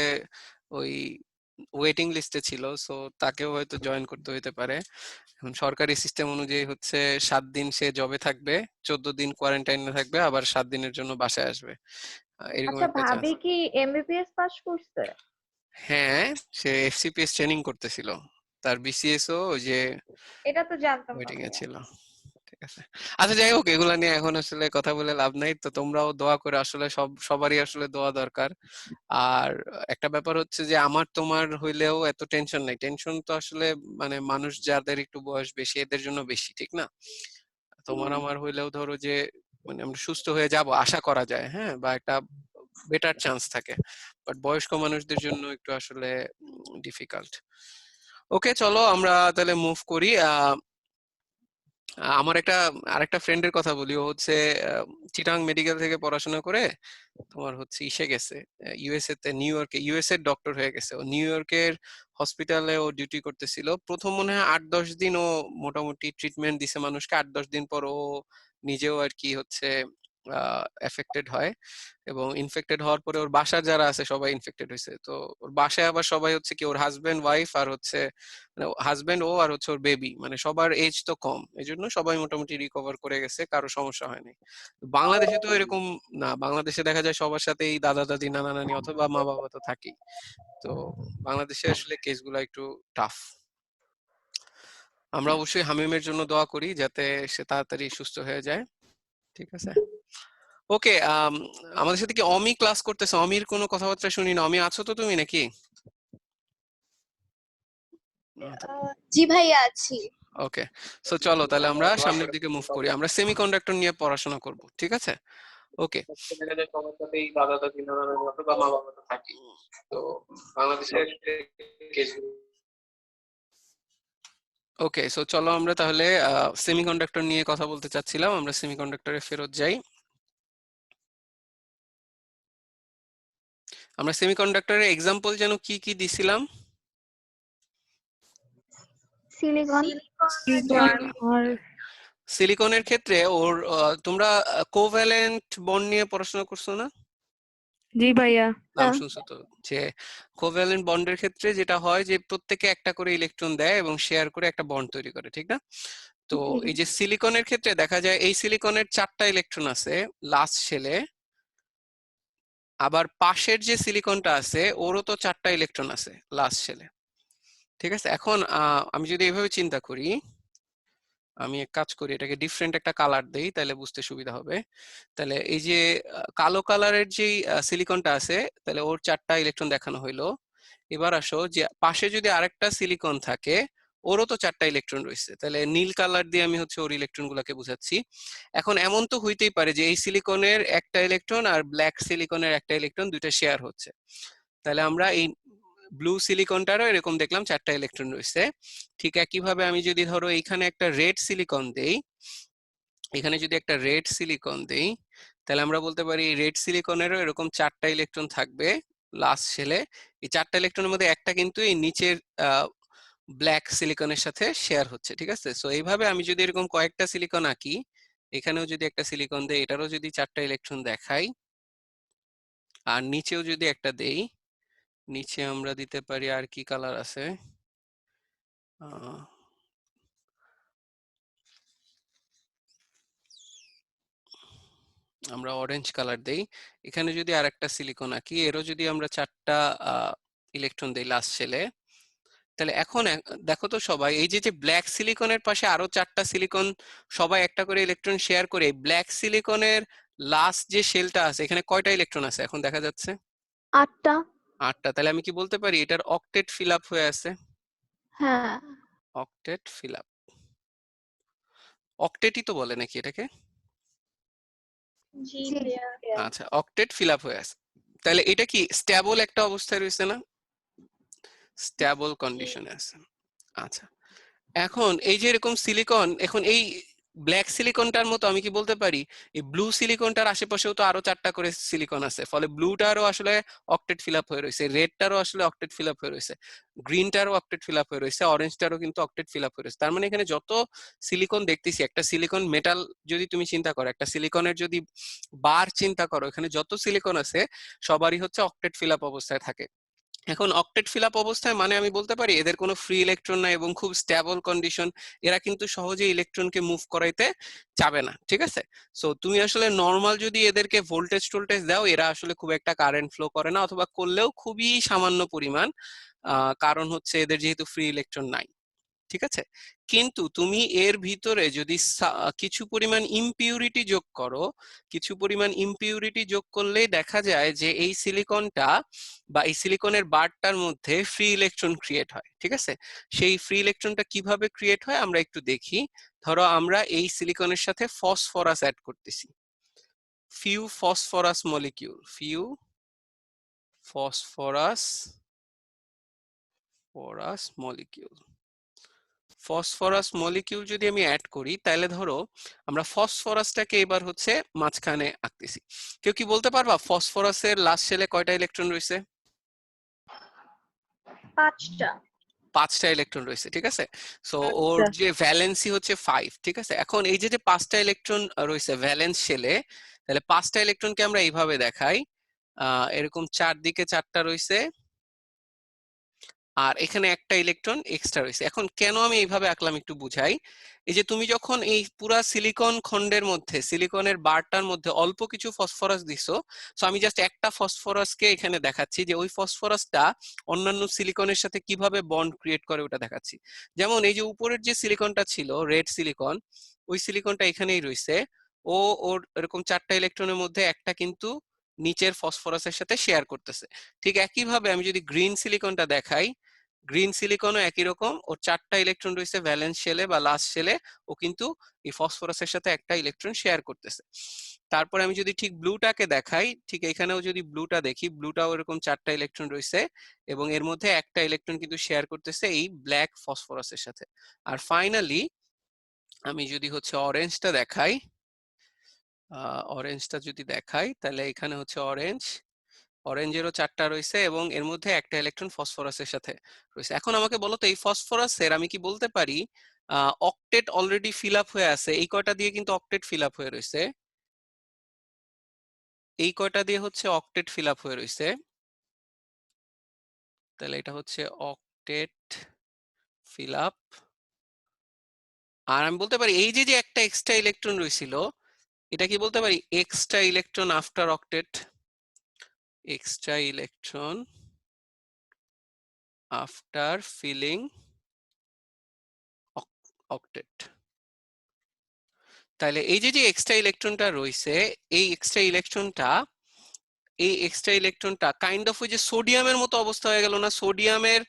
ওই ওয়েটিং লিস্টে ছিল, সো তাকেও হয়তো জয়েন করতে হইতে পারে। এখন সরকারি সিস্টেম অনুযায়ী হচ্ছে 7 দিন সে জবে থাকবে, 14 দিন কোয়ারেন্টাইনে থাকবে, আবার 7 দিনের জন্য বাসায় আসবে, এরকম
আচ্ছা,
একটা চান্স।
ভাবি কি এমবিবিএস পাস করছে?
হ্যাঁ, সে এফসিপিএস ট্রেনিং করতেছিল, তার বিসিএস ওই যে
এটা তো জানতাম না
ওয়েটিং এ
ভাইয়া।
ছিল, ঠিক আছে। আচ্ছা যাই হোক, এগুলা নিয়ে এখন আসলে কথা বলে লাভ নাই, তো তোমরাও দোয়া করে, আসলে সবারই আসলে দোয়া দরকার। আর একটা ব্যাপার হচ্ছে যে আমার তোমার হইলেও এত টেনশন নাই, টেনশন তো আসলে মানে মানুষ যাদের একটু বয়স বেশি এদের জন্য বেশি, ঠিক না। তোমার আমার হইলেও ধরো যে মানে আমরা সুস্থ হয়ে যাব আশা করা যায়, হ্যাঁ, বা একটা বেটার চান্স থাকে, বাট বয়স্ক মানুষদের জন্য একটু আসলে ডিফিকাল্ট। ওকে, চলো আমরা তাহলে মুভ করি। আমার আরেকটা ফ্রেন্ডের কথা বলি, ও হচ্ছে চিটাং মেডিকেল থেকে পড়াশোনা করে তোমার হচ্ছে ইসে গেছে, ইউএসএ তে, নিউ ইয়র্কে, ইউএস এর ডক্টর হয়ে গেছে। ও নিউ ইয়র্কের হসপিটালে ও ডিউটি করতেছিল প্রথম মনে হয় 8-10 দিন, ও মোটামুটি ট্রিটমেন্ট দিছে মানুষকে। 8-10 দিন পর ও নিজেও আর কি হচ্ছে এফেক্টেড হয়, এবং ইনফেক্টেড হওয়ার পরে ওর বাসার যারা আছে সবাই ইনফেক্টেড হয়েছে। তো ওর বাসায় আবার সবাই হচ্ছে কি ওর হাজবেন্ড ওয়াইফ আর হচ্ছে হাজবেন্ড ও আর হচ্ছে ওর বেবি, মানে সবার এজ তো কম, এই জন্য সবাই মোটামুটি রিকভার করে গেছে, কারো সমস্যা হয়নি। বাংলাদেশে তো এরকম না, বাংলাদেশে দেখা যায় সবার সাথেই দাদা দাদি নানা নানি অথবা মা বাবা তো থাকেই। তো বাংলাদেশে আসলে কেসগুলো একটু টাফ। আমরা অবশ্যই হামিমের জন্য দোয়া করি যাতে সে তাড়াতাড়ি সুস্থ হয়ে যায়। ঠিক আছে, ওকে। আমাদের সাথে কি অমি ক্লাস করতেছে? অমির কোনো কথাবার্তা শুনি না। অমি আছো তো তুমি নাকি?
জি ভাইয়া আছি।
ওকে, সো চলো তাহলে আমরা সামনের দিকে মুভ করি। আমরা সেমিকন্ডাক্টর নিয়ে পড়াশোনা করব, ঠিক আছে? ওকে, দেখা যায় সবার সাথেই দাদা দাদি নানা নানি অথবা মা বাবা তো থাকি। তো বাংলাদেশে ওকে, সো চলো আমরা তাহলে সেমিকন্ডাক্টর নিয়ে কথা বলতে চাচ্ছিলাম, আমরা সেমিকন্ডাক্টরে ফেরত যাই। আমরা সেমিকন্ডাক্টরের এক্সাম্পল যেন কি কি দিছিলাম?
সিলিকন।
সিলিকনের ক্ষেত্রে ওর তোমরা কোভ্যালেন্ট বন্ড নিয়ে পড়াশোনা করছো না?
জি ভাইয়া।
নাম শুনছো তো, যে কোভ্যালেন্ট বন্ডের ক্ষেত্রে যেটা হয় যে প্রত্যেকে একটা করে ইলেকট্রন দেয় এবং শেয়ার করে একটা বন্ড তৈরি করে, ঠিক না? তো এই যে সিলিকনের ক্ষেত্রে দেখা যায় এই সিলিকনের 4টা ইলেকট্রন আছে লাস্ট শেলে, আবার পাশের যে সিলিকনটা আছে ওরও তো 4টা ইলেকট্রন আছে লাস্ট শেলে, ঠিক আছে? এখন আমি যদি এইভাবে চিন্তা করি, আমি এক কাজ করি, এটাকে ডিফারেন্ট একটা কালার দেই তাহলে বুঝতে সুবিধা হবে। তাহলে এই যে কালো কালারের যে সিলিকনটা আছে, তাহলে ওর 4টা ইলেকট্রন দেখানো হইলো। এবার আসো যে পাশে যদি আরেকটা সিলিকন থাকে ওরও তো 4টা ইলেকট্রন রয়েছে, তাহলে নীল কালার দিয়ে আমি হচ্ছে ওর ইলেকট্রন গুলাকে বুঝাচ্ছি। এখন এমন তো হইতেই পারে যে এই সিলিকনের একটা ইলেকট্রন আর ব্ল্যাক সিলিকনের একটা ইলেকট্রন দুইটা শেয়ার হচ্ছে, তাহলে আমরা এই ব্লু সিলিকনটারও এরকম দেখলাম 4টা ইলেকট্রন রয়েছে। ঠিক একইভাবে আমি যদি ধরো এখানে একটা রেড সিলিকন দেই, এখানে যদি একটা রেড সিলিকন দেই, তাহলে আমরা বলতে পারি রেড সিলিকনেরও এরকম 4টা ইলেকট্রন থাকবে লাস্ট শেলে। এই 4টা ইলেকট্রনের মধ্যে একটা কিন্তু এই নিচের ব্ল্যাক সিলিকনের সাথে শেয়ার হচ্ছে, ঠিক আছে? সো এইভাবে আমি যদি এরকম কয়েকটা সিলিকন আঁকি, এখানেও যদি একটা সিলিকন দেই, এটারও যদি 4টা ইলেকট্রন দেখাই, আর নিচেও যদি একটা দেই, নিচে আমরা দিতে পারি আর কি কালার আছে, আমরা অরেঞ্জ কালার দেই, এখানে যদি আরেকটা সিলিকন আঁকি, এরও যদি আমরা 4টা ইলেকট্রন দেই লাস্ট শেলে, তাহলে এখন দেখো তো সবাই, এই যে যে ব্ল্যাক সিলিকনের পাশে আরো 4টা সিলিকন সবাই একটা করে ইলেকট্রন শেয়ার করে, ব্ল্যাক সিলিকনের লাস্ট যে শেলটা আছে এখানে কয়টা ইলেকট্রন আছে এখন দেখা যাচ্ছে?
8টা।
8টা। তাহলে আমি কি বলতে পারি এটার অক্টেট ফিল আপ হয়ে আছে?
হ্যাঁ।
অক্টেট ফিল আপ, অক্টেটই তো বলে নাকি এটাকে?
জি
জি
ভাইয়া।
আচ্ছা, অক্টেট ফিল আপ হয়ে আছে, তাহলে এটা কি স্ট্যাবল একটা অবস্থায় রয়েছে না? স্ট্যাবল কন্ডিশনে আছে। আচ্ছা, এখন এই যে এরকম সিলিকন, এখন এই ব্ল্যাক সিলিকনটার মতো আমি কি বলতে পারি এই ব্লু সিলিকনটার আশেপাশেও তো আরো 4টা করে সিলিকন আছে, ফলে ব্লুটারও আসলে অক্টেট ফিল আপ হয়ে রয়েছে, রেডটারও আসলে অক্টেট ফিল আপ হয়ে রয়েছে, গ্রিনটারও অক্টেট ফিল আপ হয়ে রয়েছে, অরেঞ্জটারও কিন্তু অক্টেট ফিল আপ হয়ে রয়েছে। তার মানে এখানে যত সিলিকন দেখতেছি, একটা সিলিকন মেটাল যদি তুমি চিন্তা করো, একটা সিলিকনের যদি বার চিন্তা করো, এখানে যত সিলিকন আছে সবারই হচ্ছে অক্টেট ফিল আপ অবস্থায় থাকে। এখন অক্টেট ফিল আপ অবস্থায় মানে আমি বলতে পারি এদের কোনো ফ্রি ইলেকট্রন নাই এবং খুব স্টেবল কন্ডিশন, এরা কিন্তু সহজে ইলেকট্রনকে মুভ করাইতে চাবে না, ঠিক আছে? সো তুমি আসলে নর্মাল যদি এদেরকে ভোল্টেজ টোল্টেজ দাও, এরা আসলে খুব একটা কারেন্ট ফ্লো করে না, অথবা করলেও খুবই সামান্য পরিমাণ, কারণ হচ্ছে এদের যেহেতু ফ্রি ইলেকট্রন নাই, ঠিক আছে? কিন্তু তুমি এর ভিতরে যদি কিছু পরিমাণ ইমপিউরিটি যোগ করো, কিছু পরিমাণ ইমপিউরিটি যোগ করলেই দেখা যায় যে এই সিলিকনটা বা এই সিলিকনের বারটার মধ্যে ফ্রি ইলেকট্রন ক্রিয়েট হয়, ঠিক আছে? সেই ফ্রি ইলেকট্রনটা কিভাবে ক্রিয়েট হয় আমরা একটু দেখি। ধরো আমরা এই সিলিকনের সাথে ফসফরাস অ্যাড করতেছি, few phosphorus molecule, phosphorus molecule যদি আমি অ্যাড করি, তাহলে ধরো আমরা ফসফরাসটাকে এবার হচ্ছে মাঝখানে আঁকতেছি। কেউ কি বলতে পারবা ফসফরাসের লাস্ট শেলে কয়টা ইলেকট্রন রয়েছে?
5টা।
5টা ইলেকট্রন রয়েছে, ঠিক আছে। সো ওর যে ভ্যালেন্সি হচ্ছে 5, ঠিক আছে। এখন এই যে 5টা ইলেকট্রন রয়েছে ভ্যালেন্স শেলে, তাহলে 5টা ইলেকট্রনকে আমরা এইভাবে দেখাই, এরকম চারদিকে 4টা রয়েছে, আর এখানে একটা ইলেকট্রন এক্সট্রা রয়েছে। এখন কেন আমি এইভাবে আঁকলাম একটু বুঝাই। এই যে তুমি যখন এই পুরা সিলিকন খন্ডের মধ্যে, সিলিকনের বারটার মধ্যে অল্প কিছু ফসফরাস দিছো, সো আমি জাস্ট একটা ফসফরাসকে এখানে দেখাচ্ছি যে ওই ফসফরাসটা অন্যান্য সিলিকনের সাথে কিভাবে বন্ড ক্রিয়েট করে ওটা দেখাচ্ছি। যেমন এই যে উপরের যে সিলিকনটা ছিল রেড সিলিকন, ওই সিলিকনটা এখানেই রয়েছে, ওর এরকম 4টা ইলেকট্রনের মধ্যে একটা কিন্তু নিচের ফসফরাসের সাথে শেয়ার করতেছে। ঠিক একইভাবে আমি যদি গ্রিন সিলিকনটা দেখাই, গ্রিন সিলিকনও একই রকম, ওর 4টা ইলেকট্রন রয়েছে ভ্যালেন্স শেলে বা লাস্ট শেলে, ও কিন্তু এই ফসফরাসের সাথে একটা ইলেকট্রন শেয়ার করতেছে। তারপরে আমি যদি ঠিক ব্লুটাকে দেখাই, ঠিক এখানেও যদি ব্লুটা দেখি, ব্লুটাও এরকম 4টা ইলেকট্রন রয়েছে এবং এর মধ্যে একটা ইলেকট্রন কিন্তু শেয়ার করতেছে এই ব্ল্যাক ফসফরাসের সাথে। আর ফাইনালি আমি যদি হচ্ছে অরেঞ্জটা দেখাই, অরেঞ্জটা যদি দেখাই তাহলে এখানে হচ্ছে অরেঞ্জেরও 4টা রয়েছে এবং এর মধ্যে একটা ইলেকট্রন ফসফরাসের সাথে রয়েছে। এখন আমাকে বলো তো এই ফসফরাসের আমি কি বলতে পারি অক্টেট অলরেডি ফিল আপ হয়ে আছে, এই কয়টা দিয়ে কিন্তু অক্টেট ফিল আপ হয়ে রয়েছে, এই কয়টা দিয়ে হচ্ছে অক্টেট ফিল আপ হয়ে রয়েছে, তাহলে এটা হচ্ছে অক্টেট ফিল আপ। আর আমি বলতে পারি এই যে যে একটা এক্সট্রা ইলেকট্রন রয়েছিল, এটা কি বলতে পারি extra electron after octet, extra electron after filling octet. তাহলে এই যে যে এক্সট্রা ইলেকট্রনটা রয়েছে, এই এক্সট্রা ইলেকট্রনটা কাইন্ড অফ ওই যে সোডিয়ামের মতো অবস্থা হয়ে গেল না, সোডিয়ামের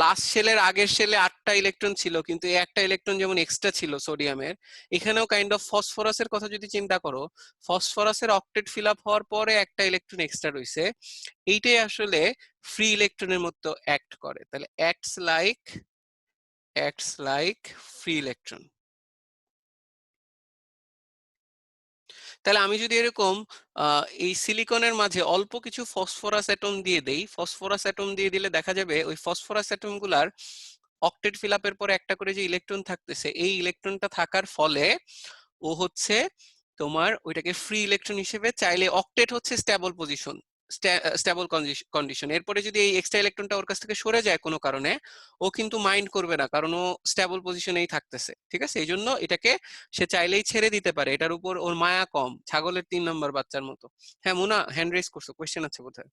লাস্ট শেলের আগের শেলে 8টা ইলেকট্রন ছিল কিন্তু এই একটা ইলেকট্রন যেমন এক্সট্রা ছিল সোডিয়ামের, এখানেও কাইন্ড অফ ফসফরাসের কথা যদি চিন্তা করো, ফসফরাসের অক্টেট ফিল আপ হওয়ার পরে একটা ইলেকট্রন এক্সট্রা রয়েছে, এইটাই আসলে ফ্রি ইলেকট্রনের মতো অ্যাক্ট করে, তাহলে অ্যাক্টস লাইক ফ্রি ইলেকট্রন। তাহলে আমি যদি এরকম এই সিলিকনের মাঝে অল্প কিছু ফসফরাস অ্যাটম দিয়ে দেই, ফসফরাস অ্যাটম দিয়ে দিলে দেখা যাবে ওই ফসফরাস অ্যাটম গুলার অক্টেট ফিল আপের পরে একটা করে যে ইলেকট্রন থাকতেছে, এই ইলেকট্রনটা থাকার ফলে ও হচ্ছে তোমার ওইটাকে ফ্রি ইলেকট্রন হিসেবে চাইলে, অক্টেট হচ্ছে স্টেবল পজিশন, স্টেবল কন্ডিশন, এরপরে যদি এই এক্সট্রা ইলেকট্রনটা ওর কাছ থেকে সরে যায় কোনো কারণে, ও কিন্তু মাইন্ড করবে না কারণ ও স্টেবল পজিশনেই থাকতেছে, ঠিক আছে। এই জন্য এটাকে সে চাইলেই ছেড়ে দিতে পারে, এটার উপর ওর মায়া কম, ছাগলের 3 নম্বর বাচ্চার মতো। হ্যাঁ মুনা, হ্যান্ড রেজ করছো, কোয়েশ্চেন আছে বোধহয়।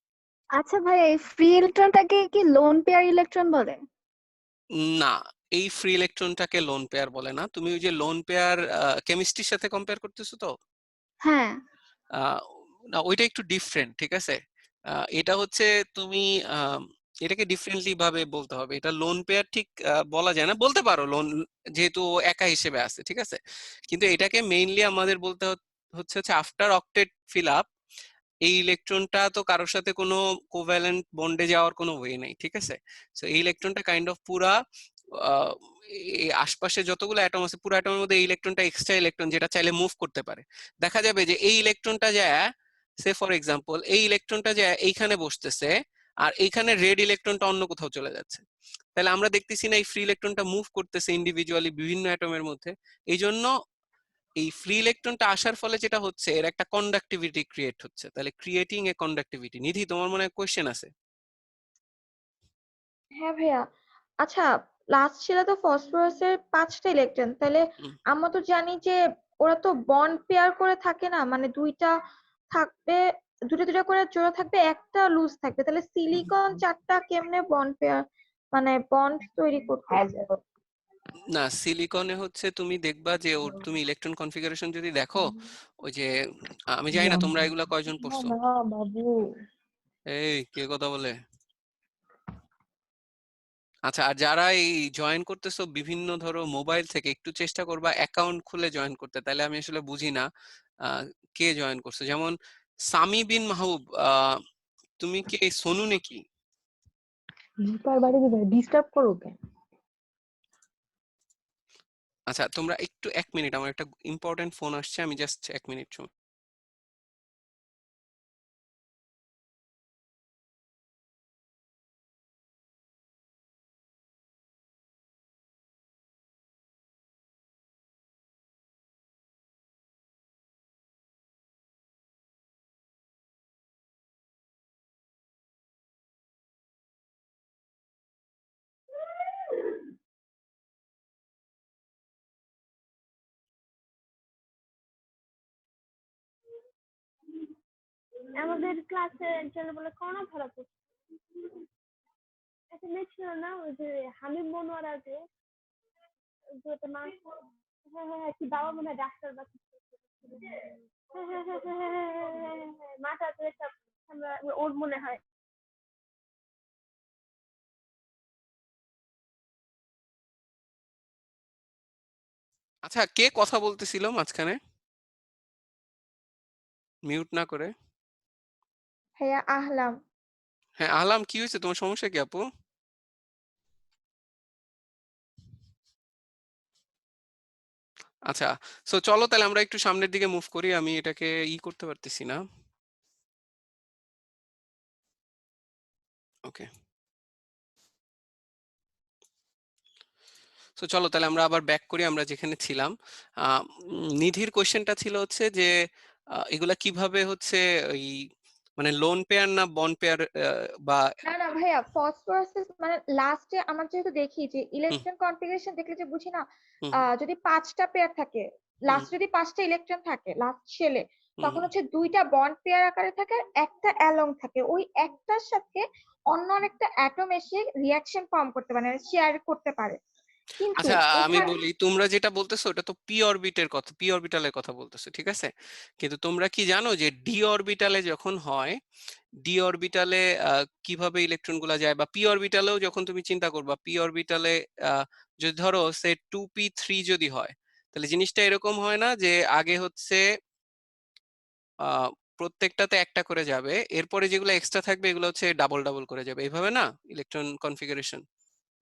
আচ্ছা ভাই, এই ফ্রি ইলেকট্রনটাকে কি লোন পেয়ার ইলেকট্রন বলে?
না, এই ফ্রি ইলেকট্রনটাকে লোন পেয়ার বলে না। তুমি ওই যে লোন পেয়ার কেমিস্ট্রির সাথে কম্পেয়ার করতেছো তো,
হ্যাঁ।
না ওইটা একটু ডিফারেন্ট, ঠিক আছে। এটা হচ্ছে তুমি এটাকে ডিফারেন্টলি ভাবে বলতে হবে, এটা লোন পেয়ার ঠিক বলা যায় না, বলতে পারো লোন, যেহেতু ও একা হিসেবে আছে, ঠিক আছে। কিন্তু এটাকে মেইনলি আমাদের বলতে হচ্ছে আফটার অক্টেট ফিল আপ, এই ইলেকট্রনটা তো কারোর সাথে কোনো কোভ্যালেন্ট বন্ডে যাওয়ার কোনো ওয়ে নেই, ঠিক আছে। সো এই ইলেকট্রনটা কাইন্ড অফ পুরা আহ, এই আশপাশে যতগুলো অ্যাটম আছে পুরো অ্যাটমের মধ্যে এই ইলেকট্রনটা এক্সট্রা ইলেকট্রন যেটা চাইলে মুভ করতে পারে। দেখা যাবে যে এই ইলেকট্রনটা যায়, সে ফর এক্সাম্পল এই ইলেকট্রনটা যায় এইখানে বসতেছে, আর এইখানে রেড ইলেকট্রনটা অন্য কোথাও চলে যাচ্ছে, তাহলে আমরা দেখতেছি না এই ফ্রি ইলেকট্রনটা মুভ করতেছে ইন্ডিভিজুয়ালি বিভিন্ন অ্যাটমের মধ্যে। এই জন্য এই ফ্রি ইলেকট্রনটা আসার ফলে যেটা হচ্ছে এর একটা কন্ডাক্টিভিটি ক্রিয়েট হচ্ছে, তাহলে ক্রিয়েটিং এ কন্ডাক্টিভিটি। নিধি, তোমার মনে হয় কোশ্চেন আছে?
হ্যাঁ ভাইয়া। আচ্ছা, লাস্ট ছিল তো ফসফরাসের 5টা ইলেকট্রন, তাহলে
হুম,
আমরা তো জানি যে ওরা তো বন্ড পেয়ার করে থাকে না, মানে দুইটা থাকবে, দুটো দুটো করে জোড়া থাকবে, একটা লুজ থাকবে, তাহলে সিলিকন 4টা কেমনে বন্ড পেয়ার মানে বন্ড তৈরি করতেছে?
না সিলিকনে হচ্ছে তুমি দেখবা যে ওর তুমি ইলেকট্রন কনফিগারেশন যদি দেখো, ওই যে আমি জানি না তোমরা এগুলা কয়জন পড়ছো। এই কে কথা বলে? আচ্ছা, আর যারা এই জয়েন করতেছো বিভিন্ন ধরো মোবাইল থেকে, একটু চেষ্টা করবা অ্যাকাউন্ট খুলে জয়েন করতে, তাহলে আমি আসলে বুঝি না কে জয়েন করছো। যেমন সামি বিন মাহবুব, তুমি কি সোনু নাকি?
ডিস্টার্ব করো কেন?
আচ্ছা তোমরা একটু 1 মিনিট, আমার একটা ইম্পর্টেন্ট ফোন আসছে, আমি জাস্ট 1 মিনিট।
আমাদের ক্লাসে একজনে বলে করোনা ধরা পড়ছে। একটা মেয়ে ছিল না, ওই যে হামিম মনোয়ারা, যে যেটা মানুষ, হ্যাঁ হ্যাঁ হ্যাঁ, কি বাবা মনে হয় ডাক্তার বা কিছু একটা ছিল। হ্যাঁ হ্যাঁ হ্যাঁ হ্যাঁ হ্যাঁ হ্যাঁ হ্যাঁ হ্যাঁ হ্যাঁ হ্যাঁ, মাথাতে একটা, আমরা ওর মনে হয়।
আচ্ছা, কে কথা বলতেছিল মাঝখানে মিউট না করে?
ভাইয়া আহলাম।
হ্যাঁ, আহলাম, কি হয়েছে? তোমার সমস্যা কি আপু? আচ্ছা, সো চলো তাহলে আমরা একটু সামনের দিকে মুভ করি। আমি এটাকে করতে পারতেছি না। ওকে, সো চলো তাহলে আমরা আবার ব্যাক করি আমরা যেখানে ছিলাম। নিধির কোশ্চেনটা ছিল হচ্ছে যে এগুলা কিভাবে হচ্ছে ওই মানে লোন পেয়ার না বন্ড পেয়ার বা
না না ভাইয়া, ফসফরাসের মানে লাস্টে আমরা যেহেতু দেখি যে
হুম
ইলেকট্রন কনফিগারেশন দেখলে যে বুঝি না,
হুম
যদি 5টা পেয়ার থাকে,
হুম
লাস্ট যদি 5টা ইলেকট্রন থাকে লাস্ট শেলে,
হুম
তখন হচ্ছে 2টা বন্ড পেয়ার আকারে থাকে আর একটা অ্যালং থাকে। ওই একটার সাথে অন্য আরেকটা অ্যাটম এসে রিয়াকশন ফর্ম করতে পারে, শেয়ার করতে পারে। কিন্তু
আচ্ছা, আমি
এখানে
বলি, তোমরা যেটা বলতেছো ওটা তো পি অরবিটের কথা, পি অরবিটালের কথা বলতেছো, ঠিক আছে? কিন্তু তোমরা কি জানো যে ডি অরবিটালে যখন হয়, ডি অরবিটালে কিভাবে ইলেকট্রন গুলা যায়, বা পি অরবিটালেও যখন তুমি চিন্তা করবা, পি অরবিটালে যদি ধরো সে 2p3 যদি হয়, তাহলে জিনিসটা এরকম হয় না যে আগে হচ্ছে আহ প্রত্যেকটাতে একটা করে যাবে, এরপরে যেগুলো এক্সট্রা থাকবে এগুলো হচ্ছে ডাবল ডাবল করে যাবে, এইভাবে না ইলেকট্রন কনফিগারেশন?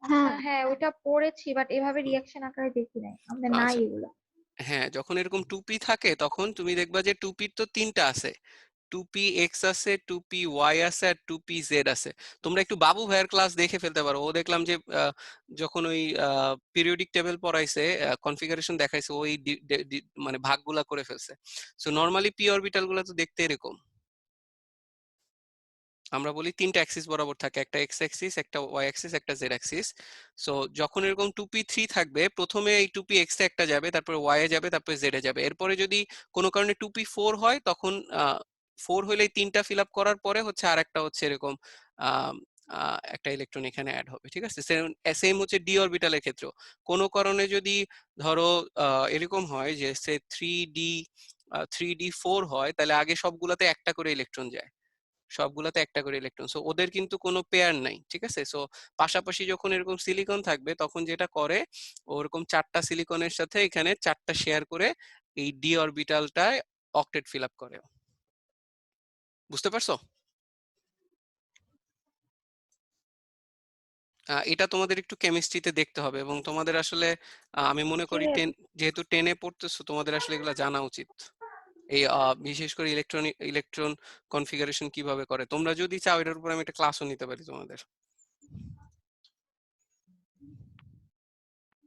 হ্যাঁ
হ্যাঁ ওইটা পড়েছি, বাট এভাবে রিয়াকশন আকারে দেখি নাই, আমাদের নাই
আচ্ছা,
এগুলো।
হ্যাঁ, যখন এরকম 2p থাকে তখন তুমি দেখবা যে 2p তো তিনটা আছে, 2p এক্স আছে, 2p ওয়াই আছে, আর 2p জেড আছে। তোমরা একটু বাবু ভাইয়ের ক্লাস দেখে ফেলতে পারো, ও দেখলাম যে যখন ওই পিরিয়ডিক টেবিল পড়াইছে, কনফিগারেশন দেখাইছে, ওই মানে ভাগগুলা করে ফেলছে। সো নরমালি পি অরবিটাল গুলা তো দেখতে এরকম, আমরা বলি তিনটা অ্যাক্সিস বরাবর থাকে, একটা এক্স অ্যাক্সিস, একটা ওয়াই অ্যাক্সিস, একটা জেড অ্যাক্সিস। সো যখন এরকম 2p3 থাকবে, প্রথমে এই 2p এক্স এ একটা যাবে, তারপরে ওয়াই এ যাবে, তারপরে জেড এ যাবে। এরপরে যদি কোনো কারণে 2p4 হয়, তখন 4 হলে এই তিনটা ফিল আপ করার পরে হচ্ছে আর একটা হচ্ছে এরকম আহ, একটা ইলেকট্রন এখানে অ্যাড হবে, ঠিক আছে? সেম হচ্ছে ডি অরবিটালের ক্ষেত্রেও কোনো কারণে যদি ধরো এরকম হয় যে সে 3d4 হয়, তাহলে আগে সবগুলাতে একটা করে ইলেকট্রন যায়, সবগুলাতে একটা করে ইলেকট্রন। সো ওদের কিন্তু কোনো পেয়ার নাই, ঠিক আছে? সো পাশাপাশি যখন এরকম সিলিকন থাকবে, তখন যেটা করে, ওরকম 4টা সিলিকনের সাথে এখানে 4টা শেয়ার করে এই ডি অরবিটালটায় অক্টেট ফিল আপ করে। বুঝতে পারছো? এটা তোমাদের একটু কেমিস্ট্রিতে দেখতে হবে, এবং তোমাদের আসলে আমি মনে করি যেহেতু 10-এ পড়তেছো, তোমাদের আসলে এগুলো জানা উচিত। এই বিশেষ করে ইলেকট্রন কনফিগারেশন কিভাবে করে। তোমরা যদি চাও এটার উপর আমি একটা ক্লাসও নিতে পারি তোমাদের,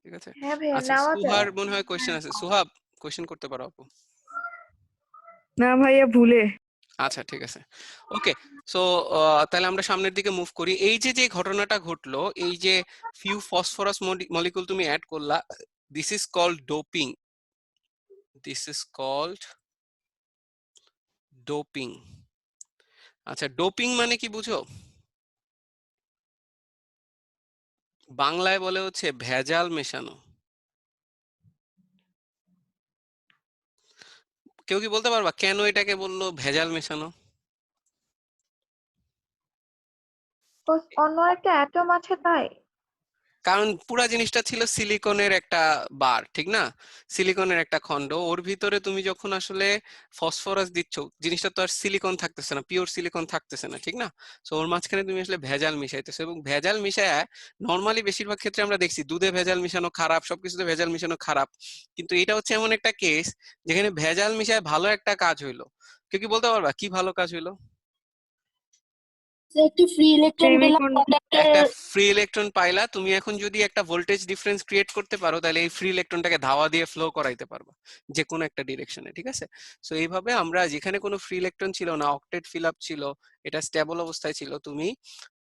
ঠিক আছে?
হ্যাঁ ভাইয়া,
আচ্ছা,
নেওয়া
সুহার
যায়।
মনে হয় কোশ্চেন আছে। সুহাব, কোশ্চেন করতে পারো আপু।
না ভাইয়া, ভুলে।
আচ্ছা, ঠিক আছে, ওকে। সো তাহলে আমরা সামনের দিকে মুভ করি। এই যে যে ঘটনাটা ঘটলো, এই যে ফিউ ফসফরাস মলিকুল তুমি অ্যাড করলা, this is called doping, this is called doping. আচ্ছা, ডোপিং মানে কি বুঝো? বাংলায় বলে হচ্ছে ভেজাল মেশানো। কেউ কি বলতে পারবা কেন এটাকে বললো ভেজাল মেশানো?
অন্য একটা অ্যাটম আছে তাই।
কারণ পুরা জিনিসটা ছিল সিলিকনের একটা বার, ঠিক না? সিলিকনের একটা খণ্ড, ওর ভিতরে তুমি যখন আসলে ফসফরাস দিচ্ছ, জিনিসটা তো আর সিলিকন থাকতেছে না, পিওর সিলিকন থাকতেছে না, ঠিক না? তো ওর মাঝখানে তুমি আসলে ভেজাল মিশাইতেছো, এবং ভেজাল মিশায় নর্মালি বেশিরভাগ ক্ষেত্রে আমরা দেখছি দুধে ভেজাল মিশানো খারাপ, সবকিছুতে ভেজাল মিশানো খারাপ, কিন্তু এটা হচ্ছে এমন একটা কেস যেখানে ভেজাল মিশায় ভালো একটা কাজ হইলো। কেউ কি বলতে পারবা কি ভালো কাজ হইলো?
যে একটি ফ্রি ইলেকট্রন পেলাম
সেমিকন
কন্ডাক্টর।
একটা ফ্রি ইলেকট্রন পাইলা তুমি, এখন যদি একটা ভোল্টেজ ডিফারেন্স ক্রিয়েট করতে পারো, তাহলে এই ফ্রি ইলেকট্রনটাকে ধাওয়া দিয়ে ফ্লো করাইতে পারবা যে কোনো একটা ডিরেকশনে, ঠিক আছে? সো এইভাবে আমরা যেখানে কোনো ফ্রি ইলেকট্রন ছিল না, অক্টেট ফিল আপ ছিল, এটা স্টেবল অবস্থায় ছিল, তুমি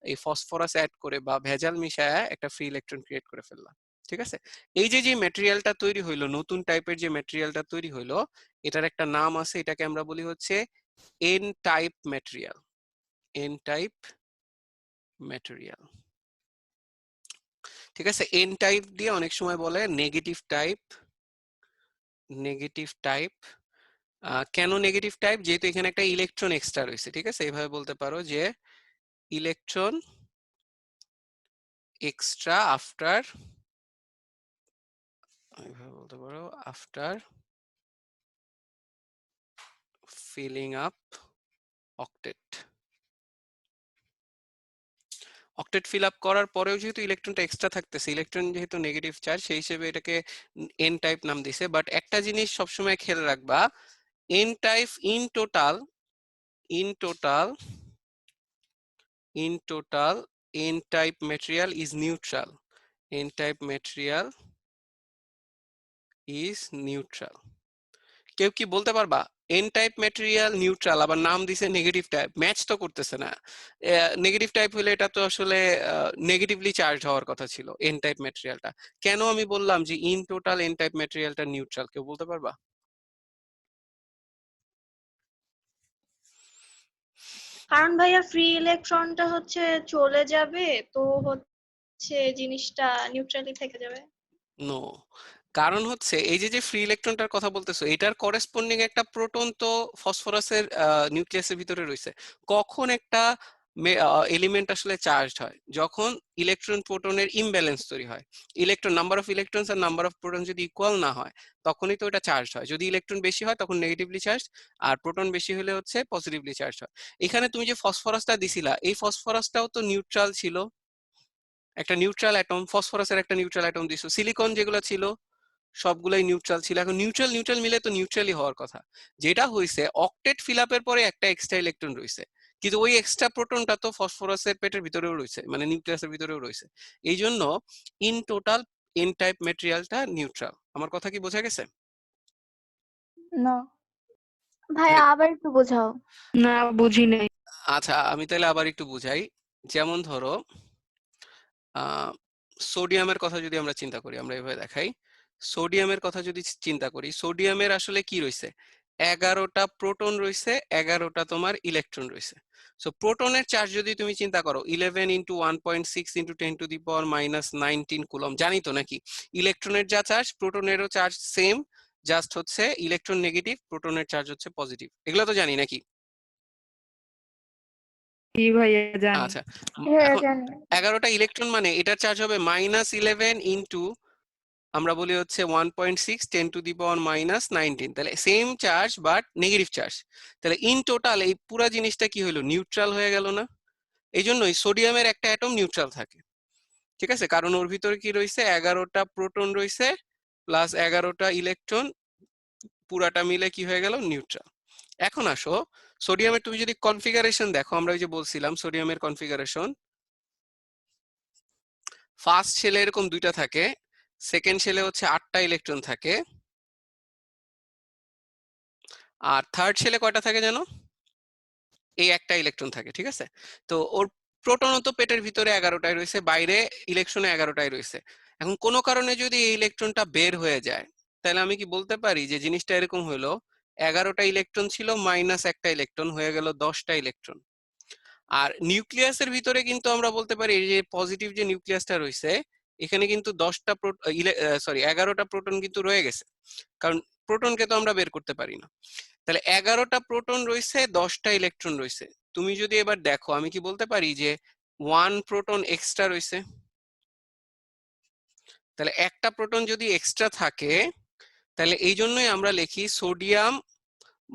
এই ফসফরাস অ্যাড করে বা ভেজাল মিশায়া একটা ফ্রি ইলেকট্রন ক্রিয়েট করে ফেললা, ঠিক আছে? এই যে যে ম্যাটেরিয়ালটা তৈরি হইলো, নতুন টাইপের যে ম্যাটেরিয়ালটা তৈরি হইলো, এটার একটা নাম আছে, এটাকে আমরা বলি হচ্ছে N type material, N type material. ঠিক আছে, এন টাইপ দিয়ে অনেক সময় বলে নেগেটিভ টাইপ, নেগেটিভ টাইপ। কেন নেগেটিভ টাইপ? যেহেতু এখানে একটা ইলেকট্রন এক্সট্রা রয়েছে। ঠিক আছে, এইভাবে বলতে পারো যে ইলেকট্রন এক্সট্রা আফটার, এইভাবে বলতে পারো after filling up octet. Octet fill up করার পরেও যেহেতু ইলেকট্রনটা এক্সট্রা থাকতেছে, ইলেকট্রন যেহেতু নেগেটিভ চার্জ, সেই হিসেবে এটাকে এন টাইপ নাম দিছে। বাট একটা জিনিস সবসময় খেয়াল রাখবা, N type in total, in total, in total n type material is neutral, n type material is neutral। কেউ কি বলতে পারবা এন টাইপ ম্যাটেরিয়াল নিউট্রাল, আবার নাম দিছে নেগেটিভ টাইপ, ম্যাচ তো করতেছে না। নেগেটিভ টাইপ হলে এটা তো আসলে নেগেটিভলি চার্জ হওয়ার কথা ছিল এন টাইপ ম্যাটেরিয়ালটা। কেন আমি বললাম যে ইন টোটাল এন টাইপ ম্যাটেরিয়ালটা নিউট্রাল, কেউ বলতে পারবা?
কারণ ভাইয়া ফ্রি ইলেকট্রনটা হচ্ছে চলে যাবে, তো হচ্ছে জিনিসটা নিউট্রালি থেকে যাবে।
নো, কারণ হচ্ছে এই যে যে ফ্রি ইলেকট্রনটার কথা বলতেছো, এটার করেসপন্ডিং একটা প্রোটন তো ফসফরাসের নিউক্লিয়াসের ভিতরে রয়েছে। কখন একটা এলিমেন্ট আসলে চার্জড হয়? যখন ইলেকট্রন প্রোটনের ইমব্যালেন্স তৈরি হয়। ইলেকট্রন, নাম্বার অফ ইলেকট্রনস আর নাম্বার অফ প্রোটন যদি ইকুয়াল না হয়, তখনই তো এটা চার্জড হয়। যদি ইলেকট্রন বেশি হয় তখন নেগেটিভলি চার্জ, আর প্রোটন বেশি হলে হচ্ছে পজিটিভলি চার্জ হয়। এখানে তুমি যে ফসফরাসটা দিছিলা, এই ফসফরাসটাও তো নিউট্রাল ছিল, একটা নিউট্রাল অ্যাটম, ফসফরাসের একটা নিউট্রাল অ্যাটম দিছো। সিলিকন যেগুলো ছিল সবগুলাই নিউট্রাল ছিল। এখন নিউট্রাল নিউট্রাল মিলে তো নিউট্রালি হওয়ার কথা। যেটা হয়েছে, অক্টেট ফিল আপের পরে একটা এক্সট্রা ইলেকট্রন রয়েছে, কিন্তু ওই এক্সট্রা প্রোটনটা তো ফসফরাসের পেটের ভিতরেও রয়েছে, মানে নিউক্লিয়াসের ভিতরেও রয়েছে। এই জন্য ইন টোটাল এন টাইপ ম্যাটেরিয়ালটা নিউট্রাল। আমার কথা কি বোঝা গেছে?
না
ভাইয়া আবার একটু বোঝাও।
না, বুঝি নাই।
আচ্ছা, আমি তাহলে আবার একটু বুঝাই। যেমন ধরো সোডিয়ামের কথা যদি আমরা চিন্তা করি, আমরা এভাবে দেখাই। সোডিয়ামের কথা যদি চিন্তা করি, সোডিয়ামের আসলে কি রয়েছে? 11টা প্রোটন রয়েছে, 11টা তোমার ইলেকট্রন রয়েছে। সো প্রোটনের চার্জ যদি তুমি চিন্তা করো 11 ইন্টু 1.6 ইন্টু 10⁻⁻19 কুলম, জানি তো নাকি? ইলেকট্রনের যা চার্জ, প্রোটনেরও চার্জ সেম, জাস্ট হচ্ছে ইলেকট্রন নেগেটিভ, প্রোটনের চার্জ হচ্ছে পজিটিভ। এগুলো তো জানি নাকি?
কি ভাইয়া জানি।
আচ্ছা,
হ্যাঁ
এখন
জানি।
11টা ইলেকট্রন মানে এটার চার্জ হবে -11 ইন্টু, আমরা বলি হচ্ছে 1.6 10⁻⁻19, তাহলে same charge but negative charge. তাহলে ইন টোটাল এই পুরা জিনিসটা কি হলো? নিউট্রাল হয়ে গেল না? এই জন্যই সোডিয়ামের একটা অ্যাটম নিউট্রাল থাকে। ঠিক আছে, কারণ ওর ভিতরে কি রয়েছে? 11টা প্রোটন রয়েছে প্লাস 11টা ইলেকট্রন, পুরাটা মিলে কি হয়ে গেল? নিউট্রাল। এখন আসো সোডিয়ামের তুমি যদি কনফিগারেশন দেখো, আমরা ওই যে বলছিলাম সোডিয়ামের কনফিগারেশন, ফার্স্ট শেলে এরকম দুইটা থাকে, সেকেন্ড শেলে হচ্ছে 8টা ইলেকট্রন থাকে, আর থার্ড শেলে কয়টা থাকে জানো? এই একটা ইলেকট্রন থাকে। ঠিক আছে, তো ওর প্রোটনও তো পেটের ভিতরে 11টাই রয়েছে, বাইরে ইলেকট্রনে 11টাই রয়েছে। এখন কোনো কারণে যদি এই ইলেকট্রনটা বের হয়ে যায়, তাহলে আমি কি বলতে পারি যে জিনিসটা এরকম হলো, 11টা ইলেকট্রন ছিল মাইনাস একটা ইলেকট্রন হয়ে গেল 10টা ইলেকট্রন। আর নিউক্লিয়াসের ভিতরে কিন্তু আমরা বলতে পারি এই যে পজিটিভ যে নিউক্লিয়াসটা রয়েছে, এখানে কিন্তু 11টা প্রোটন কিন্তু রয়ে গেছে, কারণ প্রোটনকে তো আমরা বের করতে পারি না। তাহলে 11টা প্রোটন রয়েছে, 10টা ইলেকট্রন রয়েছে। তুমি যদি এবার দেখো, আমি কি বলতে পারি যে 1 প্রোটন এক্সট্রা রয়েছে? তাহলে একটা প্রোটন যদি এক্সট্রা থাকে, তাহলে এই জন্যই আমরা লিখি সোডিয়াম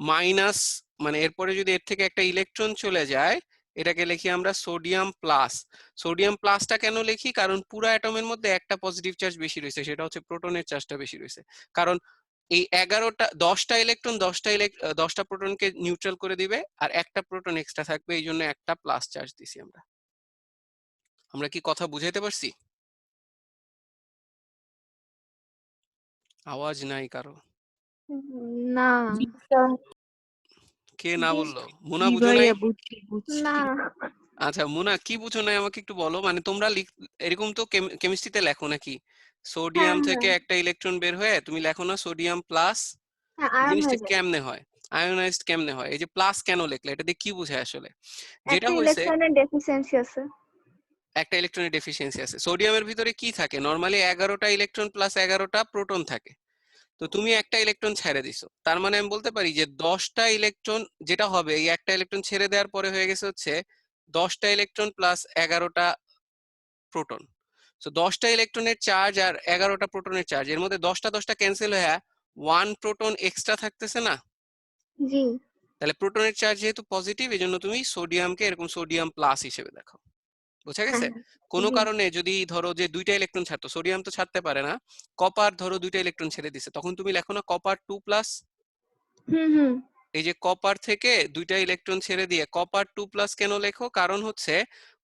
মাইনাস, মানে এরপরে যদি এর থেকে একটা ইলেকট্রন চলে যায়, এটাকে লিখি আমরা সোডিয়াম প্লাস। সোডিয়াম প্লাসটা কেন লিখি? কারণ পুরো অ্যাটমের মধ্যে একটা পজিটিভ চার্জ বেশি রয়েছে, সেটা হচ্ছে প্রোটনের চার্জটা বেশি রয়েছে। কারণ এই 10টা ইলেকট্রন 10টা প্রোটনকে নিউট্রাল করে দিবে, আর একটা প্রোটন এক্সট্রা থাকবে, এই জন্য একটা প্লাস চার্জ দিছি আমরা। আমরা কি কথা বুঝাইতে পারছি? আওয়াজ নাই কারো?
না
কে না
জি
বললো? মুনা
কি
বুঝো নাই?
ভাইয়া, বুঝছি বুঝছি।
না
আচ্ছা মুনা, কি বুঝো নাই আমাকে একটু বলো। মানে তোমরা এরকম তো কেমিস্ট্রিতে লেখো নাকি, সোডিয়াম
হ্যাঁ
থেকে
হ্যাঁ
একটা ইলেকট্রন বের হয়ে তুমি লেখো না সোডিয়াম প্লাস?
হ্যাঁ আয়ন
জিনিসটা
হয়ে যায়।
কেমনে হয়? আয়োনাইজড কেমনে হয়? এই যে প্লাস কেন লিখলে, এটা দিয়ে কি বোঝায় আসলে? যেটা
একটা
হয়েছে,
ইলেকট্রনের ডেফিসিয়েন্সি আছে।
একটা ইলেকট্রনের ডেফিসিয়েন্সি আছে। সোডিয়ামের ভিতরে কি থাকে? নরমালি 11টা ইলেকট্রন প্লাস 11টা প্রোটন থাকে। তো তুমি একটা ইলেকট্রন ছেড়ে দিছো, তার মানে আমি বলতে পারি যে 10টা ইলেকট্রন যেটা হবে, এই একটা ইলেকট্রন ছেড়ে দেওয়ার পরে হয়ে গেছে হচ্ছে 10টা ইলেকট্রন প্লাস 11টা প্রোটন। তো 10টা ইলেকট্রনের চার্জ আর 11টা প্রোটনের চার্জ, এর মধ্যে 10টা ক্যান্সেল হয়ে 1 প্রোটন এক্সট্রা থাকতেছে না?
জি।
তাহলে প্রোটনের চার্জ যেহেতু পজিটিভ, এই জন্য তুমি সোডিয়ামকে এরকম সোডিয়াম প্লাস হিসেবে দেখো। বুঝা গেছে?
হ্যাঁ।
কোনো
জি।
কারণে যদি ধরো যে 2টা ইলেকট্রন ছাড়তো, সোডিয়াম তো ছাড়তে পারে না, কপার ধরো 2টা ইলেকট্রন ছেড়ে দিছে, তখন তুমি লেখো না কপার 2+।
হুম।
এই যে কপার থেকে 2টা ইলেকট্রন ছেড়ে দিয়ে কপার 2+ কেন লেখো? কারণ হচ্ছে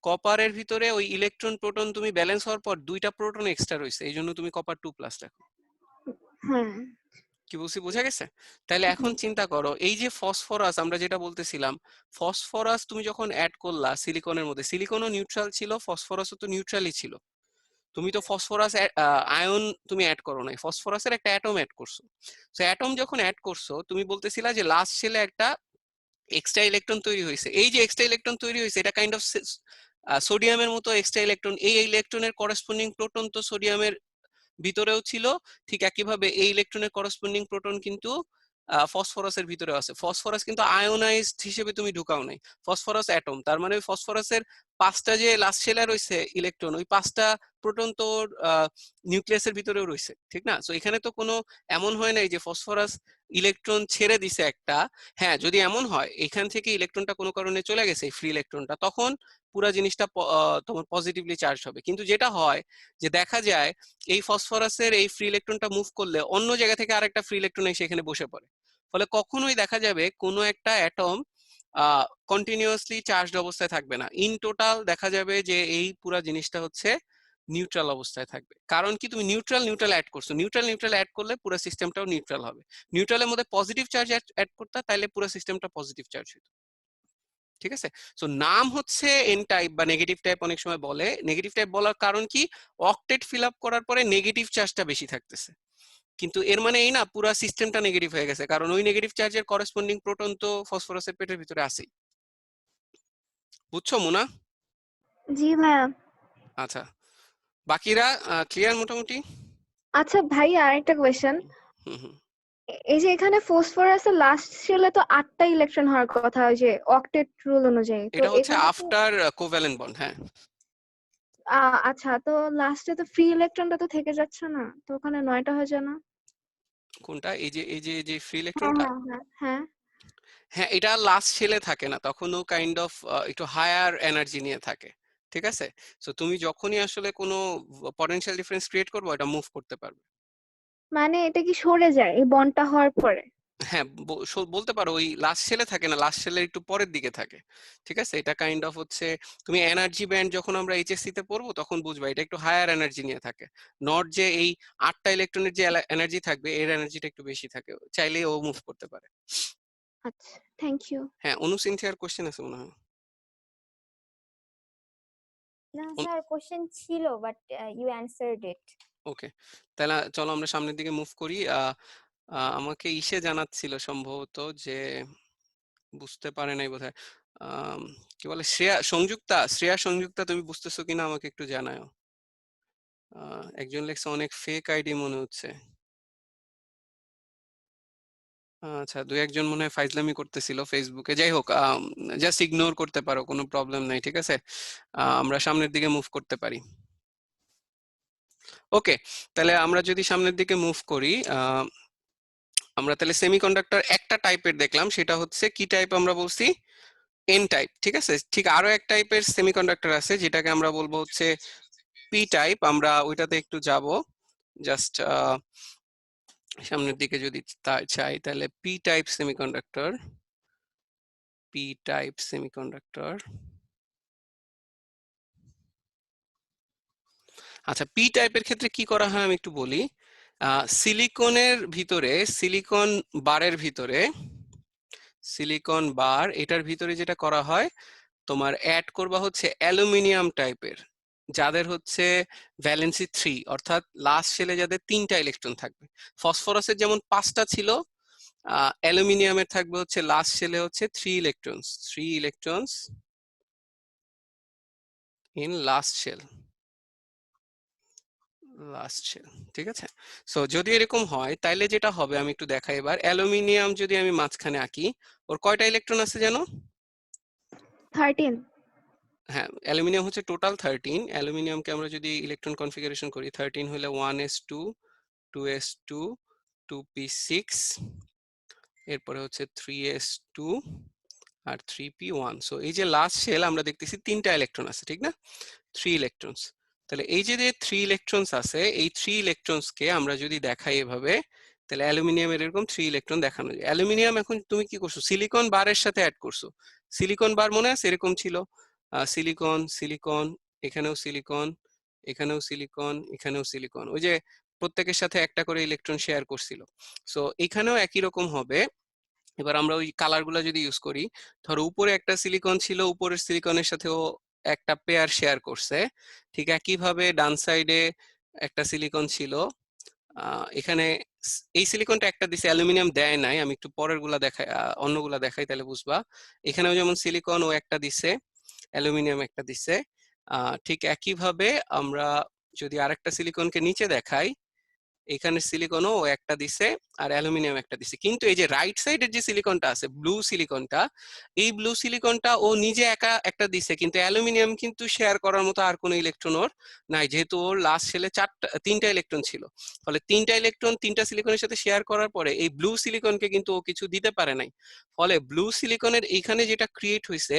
কপারের ভিতরে ওই ইলেকট্রন প্রোটন তুমি ব্যালেন্স হওয়ার পর 2টা প্রোটন এক্সট্রা রয়েছে, এই জন্য তুমি কপার 2+ লেখো।
হ্যাঁ।
কি বলছি বোঝা গেছে? তাহলে এখন চিন্তা করো, এই যে ফসফরাস আমরা যেটা বলতেছিলাম, ফসফরাস তুমি যখন অ্যাড করলা সিলিকনের মধ্যে, সিলিকনও নিউট্রাল ছিল, ফসফরাসও তো নিউট্রালই ছিল। তুমি তো ফসফরাস আয়ন তুমি অ্যাড করো নাই, ফসফরাসের একটা অ্যাটম অ্যাড করছো। তো অ্যাটম যখন অ্যাড করছো, তুমি বলতেছিলা যে লাস্ট শেলে একটা এক্সট্রা ইলেকট্রন তৈরি হয়েছে। এই যে এক্সট্রা ইলেকট্রন তৈরি হয়েছে, এটা কাইন্ড অফ সোডিয়ামের মতো এক্সট্রা ইলেকট্রন। এই ইলেকট্রনের করেসপন্ডিং প্রোটন তো সোডিয়ামের ভিতরেও ছিল, ঠিক একইভাবে এই ইলেকট্রনের করেসপন্ডিং প্রোটন কিন্তু ফসফরাসের ভিতরে আছে। ফসফরাস কিন্তু আয়োনাইজড হিসেবে তুমি ঢুকাও নাই, ফসফরাস অ্যাটম। তার মানে ওই ফসফরাসের 5টা যে লাস্ট শেলে রয়েছে ইলেকট্রন, ওই 5টা প্রোটন তো নিউক্লিয়াসের ভিতরেও রয়েছে, ঠিক না? সো এখানে তো কোনো এমন হয় নাই যে ফসফরাস ইলেকট্রন ছেড়ে দিছে একটা। হ্যাঁ, যদি এমন হয় এখান থেকে ইলেকট্রনটা কোনো কারণে চলে গেছে, ফ্রি ইলেকট্রনটা, তখন পুরো জিনিসটা তোমার পজিটিভলি চার্জ হবে। কিন্তু যেটা হয় যে দেখা যায় এই ফসফরাসের এই ফ্রি ইলেকট্রনটা মুভ করলে অন্য জায়গা থেকে আরেকটা ফ্রি ইলেকট্রন এসে এখানে বসে পড়ে। ফলে কখনোই দেখা যাবে কোনো একটা অ্যাটম কন্টিনিউয়াসলি চার্জড অবস্থায় থাকবে না। ইন টোটাল দেখা যাবে যে এই পুরো জিনিসটা হচ্ছে নিউট্রাল অবস্থায় থাকবে। কারণ কি? তুমি নিউট্রাল অ্যাড করছো, নিউট্রাল অ্যাড করলে পুরো সিস্টেমটাও নিউট্রাল হবে। নিউট্রালের মধ্যে পজিটিভ চার্জ অ্যাড করতে, তাইলে পুরো সিস্টেমটা পজিটিভ চার্জ হতো। ঠিক আছে? সো নাম হচ্ছে এন টাইপ বা নেগেটিভ টাইপ, অনেক সময় বলে। নেগেটিভ টাইপ বলার কারণ কি? অক্টেট ফিল আপ করার পরে নেগেটিভ চার্জটা বেশি থাকতেছে, কিন্তু এর মানে এই না পুরো সিস্টেমটা নেগেটিভ হয়ে গেছে, কারণ ওই নেগেটিভ চার্জের করেসপন্ডিং প্রোটন তো ফসফরাসের পেটের ভিতরে আছেই। বুঝছো মোনা?
জি ভাইয়া।
আচ্ছা, বাকিরা ক্লিয়ার মোটামুটি?
আচ্ছা ভাইয়া, আরেকটা কোয়েশ্চেন।
হুম হুম।
এই যে এখানে ফসফরাসের লাস্ট শেলে তো 8টা ইলেকট্রন হওয়ার কথা, ওই যে অক্টেট রুল অনুযায়ী, তো
এটা হচ্ছে
এখানে তো
আফটার কোভ্যালেন্ট বন্ড। হ্যাঁ
আচ্ছা, তো লাস্টে তো ফ্রি ইলেকট্রনটা তো থেকে যাচ্ছে না, তো ওখানে 9টা হয়ে যায় না?
কোনটা? এই যে ফ্রি
হ্যাঁ
ইলেকট্রনটা?
হ্যাঁ হ্যাঁ হ্যাঁ।
হ্যাঁ, এটা লাস্ট শেলে থাকে না, তখনও কাইন্ড অফ একটু হায়ার এনার্জি নিয়ে থাকে। ঠিক আছে? সো তুমি যখনই আসলে কোনো পটেনশিয়াল ডিফারেন্স ক্রিয়েট করবে, এটা মুভ করতে পারবে।
মানে এটা কি সরে যায় এই বন্ডটা হওয়ার পরে?
হ্যাঁ, বলতে পারো ওই লাস্ট শেলে থাকে না, লাস্ট শেলের একটু পরের দিকে থাকে। ঠিক আছে? এটা কাইন্ড অফ হচ্ছে, তুমি এনার্জি ব্যান্ড যখন আমরা এইচএসসি তে পড়বো তখন বুঝবা এটা একটু হায়ার এনার্জি নিয়ে থাকে। নট যে এই 8টা ইলেকট্রনের যে এনার্জি থাকবে এর এনার্জিটা একটু বেশি থাকে, চাইলেই ও মুভ করতে পারে।
আচ্ছা, থ্যাংক ইউ।
হ্যাঁ, অনুসিনথিয়ার কোশ্চেন আছে মনে হয়।
না স্যার, কোশ্চেন ছিল বাট ইউ অ্যানসারড ইট।
ওকে, তাহলে চলো আমরা সামনের দিকে মুভ করি। আমাকে ইসে জানাচ্ছিল সম্ভবত যে বুঝতে পারে নাই বোধহয়। কি বলে, শ্রেয়া সংযুক্তা, তুমি বুঝতেছো কিনা আমাকে একটু জানাও। একজন লেখছে অনেক ফেক আইডি মনে হচ্ছে। আচ্ছা, দুই একজন মনে হয় ফাইজলামি করতেছিল ফেসবুকে। যাই হোক, জাস্ট ইগনোর করতে পারো, কোনো প্রবলেম নাই। ঠিক আছে, আমরা সামনের দিকে মুভ করতে পারি। ওকে, তাহলে আমরা যদি সামনের দিকে মুভ করি, আমরা তাহলে সেমিকন্ডাক্টর একটা টাইপের দেখলাম, সেটা হচ্ছে কি টাইপ আমরা বলছি? N type. ঠিক আছে, ঠিক আরো এক টাইপের সেমিকন্ডাক্টর আছে যেটাকে আমরা বলবো হচ্ছে পি টাইপ। আমরা ওইটাতে একটু যাব, জাস্ট সামনের দিকে যদি চাই, তাহলে পি টাইপ সেমিকন্ডাক্টর। আচ্ছা, পি টাইপের ক্ষেত্রে কি করা হয় আমি একটু বলি। সিলিকনের ভিতরে, সিলিকন বার এটার ভিতরে যেটা করা হয়, তোমার অ্যাড করবা হচ্ছে অ্যালুমিনিয়াম টাইপের, যাদের হচ্ছে ভ্যালেন্সি 3, অর্থাৎ লাস্ট শেলে যাদের 3টা ইলেকট্রন থাকবে। ফসফরাসের যেমন 5টা ছিল, অ্যালুমিনিয়ামের থাকবে হচ্ছে লাস্ট শেলে হচ্ছে 3 ইলেকট্রনস ইন লাস্ট শেল, ঠিক আছে। সো যদি এরকম হয় তাইলে যেটা হবে আমি একটু দেখাই এবার। অ্যালুমিনিয়াম যদি আমি মাঝখানে আঁকি, ওর কয়টা ইলেকট্রন আছে জানো?
13।
হ্যাঁ, অ্যালুমিনিয়াম হচ্ছে টোটাল 13। অ্যালুমিনিয়ামকে আমরা যদি ইলেকট্রন কনফিগারেশন করি, 13 হলে 1s2 2s2 2p6, এরপরে হচ্ছে 3s2 আর 3p1। সো এই যে লাস্ট শেল আমরা দেখতেছি 3টা ইলেকট্রন আছে, ঠিক না? 3 ইলেকট্রনস। তাহলে এই যে 3 ইলেকট্রনস আছে, এই 3 ইলেকট্রনসকে আমরা যদি দেখাই এভাবে, তাহলে অ্যালুমিনিয়ামের এরকম 3 ইলেকট্রন দেখানো যায়। অ্যালুমিনিয়াম এখন তুমি কি করছো, সিলিকন বারের সাথে অ্যাড করছো। সিলিকন বার মনে আছে এরকম ছিল, সিলিকন সিলিকন, এখানেও সিলিকন, এখানেও সিলিকন, এখানেও সিলিকন, ওই যে প্রত্যেকের সাথে একটা করে ইলেকট্রন শেয়ার করছিল। সো এখানেও একই রকম হবে। এবার আমরা ওই কালার গুলা যদি ইউজ করি, ধরো উপরে একটা সিলিকন ছিল, উপরের সিলিকনের সাথেও একটা পেয়ার শেয়ার করছে, ঠিক একইভাবে ডান সাইডে একটা সিলিকন ছিল, এখানে এই সিলিকনটা একটা দিছে, অ্যালুমিনিয়াম দেয় নাই, আমি একটু পরের গুলা দেখাই, অন্যগুলা দেখাই তাহলে বুঝবা। এখানেও যেমন সিলিকন ও একটা দিছে, অ্যালুমিনিয়াম একটা দিছে, ঠিক একইভাবে আমরা যদি আরেকটা সিলিকনকে নিচে দেখাই, এখানে সিলিকনও ও একটা দিছে আর অ্যালুমিনিয়াম একটা দিছে। কিন্তু এই যে রাইট সাইডের যে সিলিকনটা আছে, ব্লু সিলিকনটা, এই ব্লু সিলিকনটা ও নিজে একা একটা দিছে, কিন্তু অ্যালুমিনিয়াম কিন্তু শেয়ার করার মতো আর কোনো ইলেকট্রন ওর নাই, যেহেতু ওর লাস্ট শেলে 3টা ইলেকট্রন ছিল। ফলে 3টা ইলেকট্রন 3টা সিলিকনের সাথে শেয়ার করার পরে এই ব্লু সিলিকনকে কিন্তু ও কিছু দিতে পারে নাই। ফলে ব্লু সিলিকনের এইখানে যেটা ক্রিয়েট হয়েছে,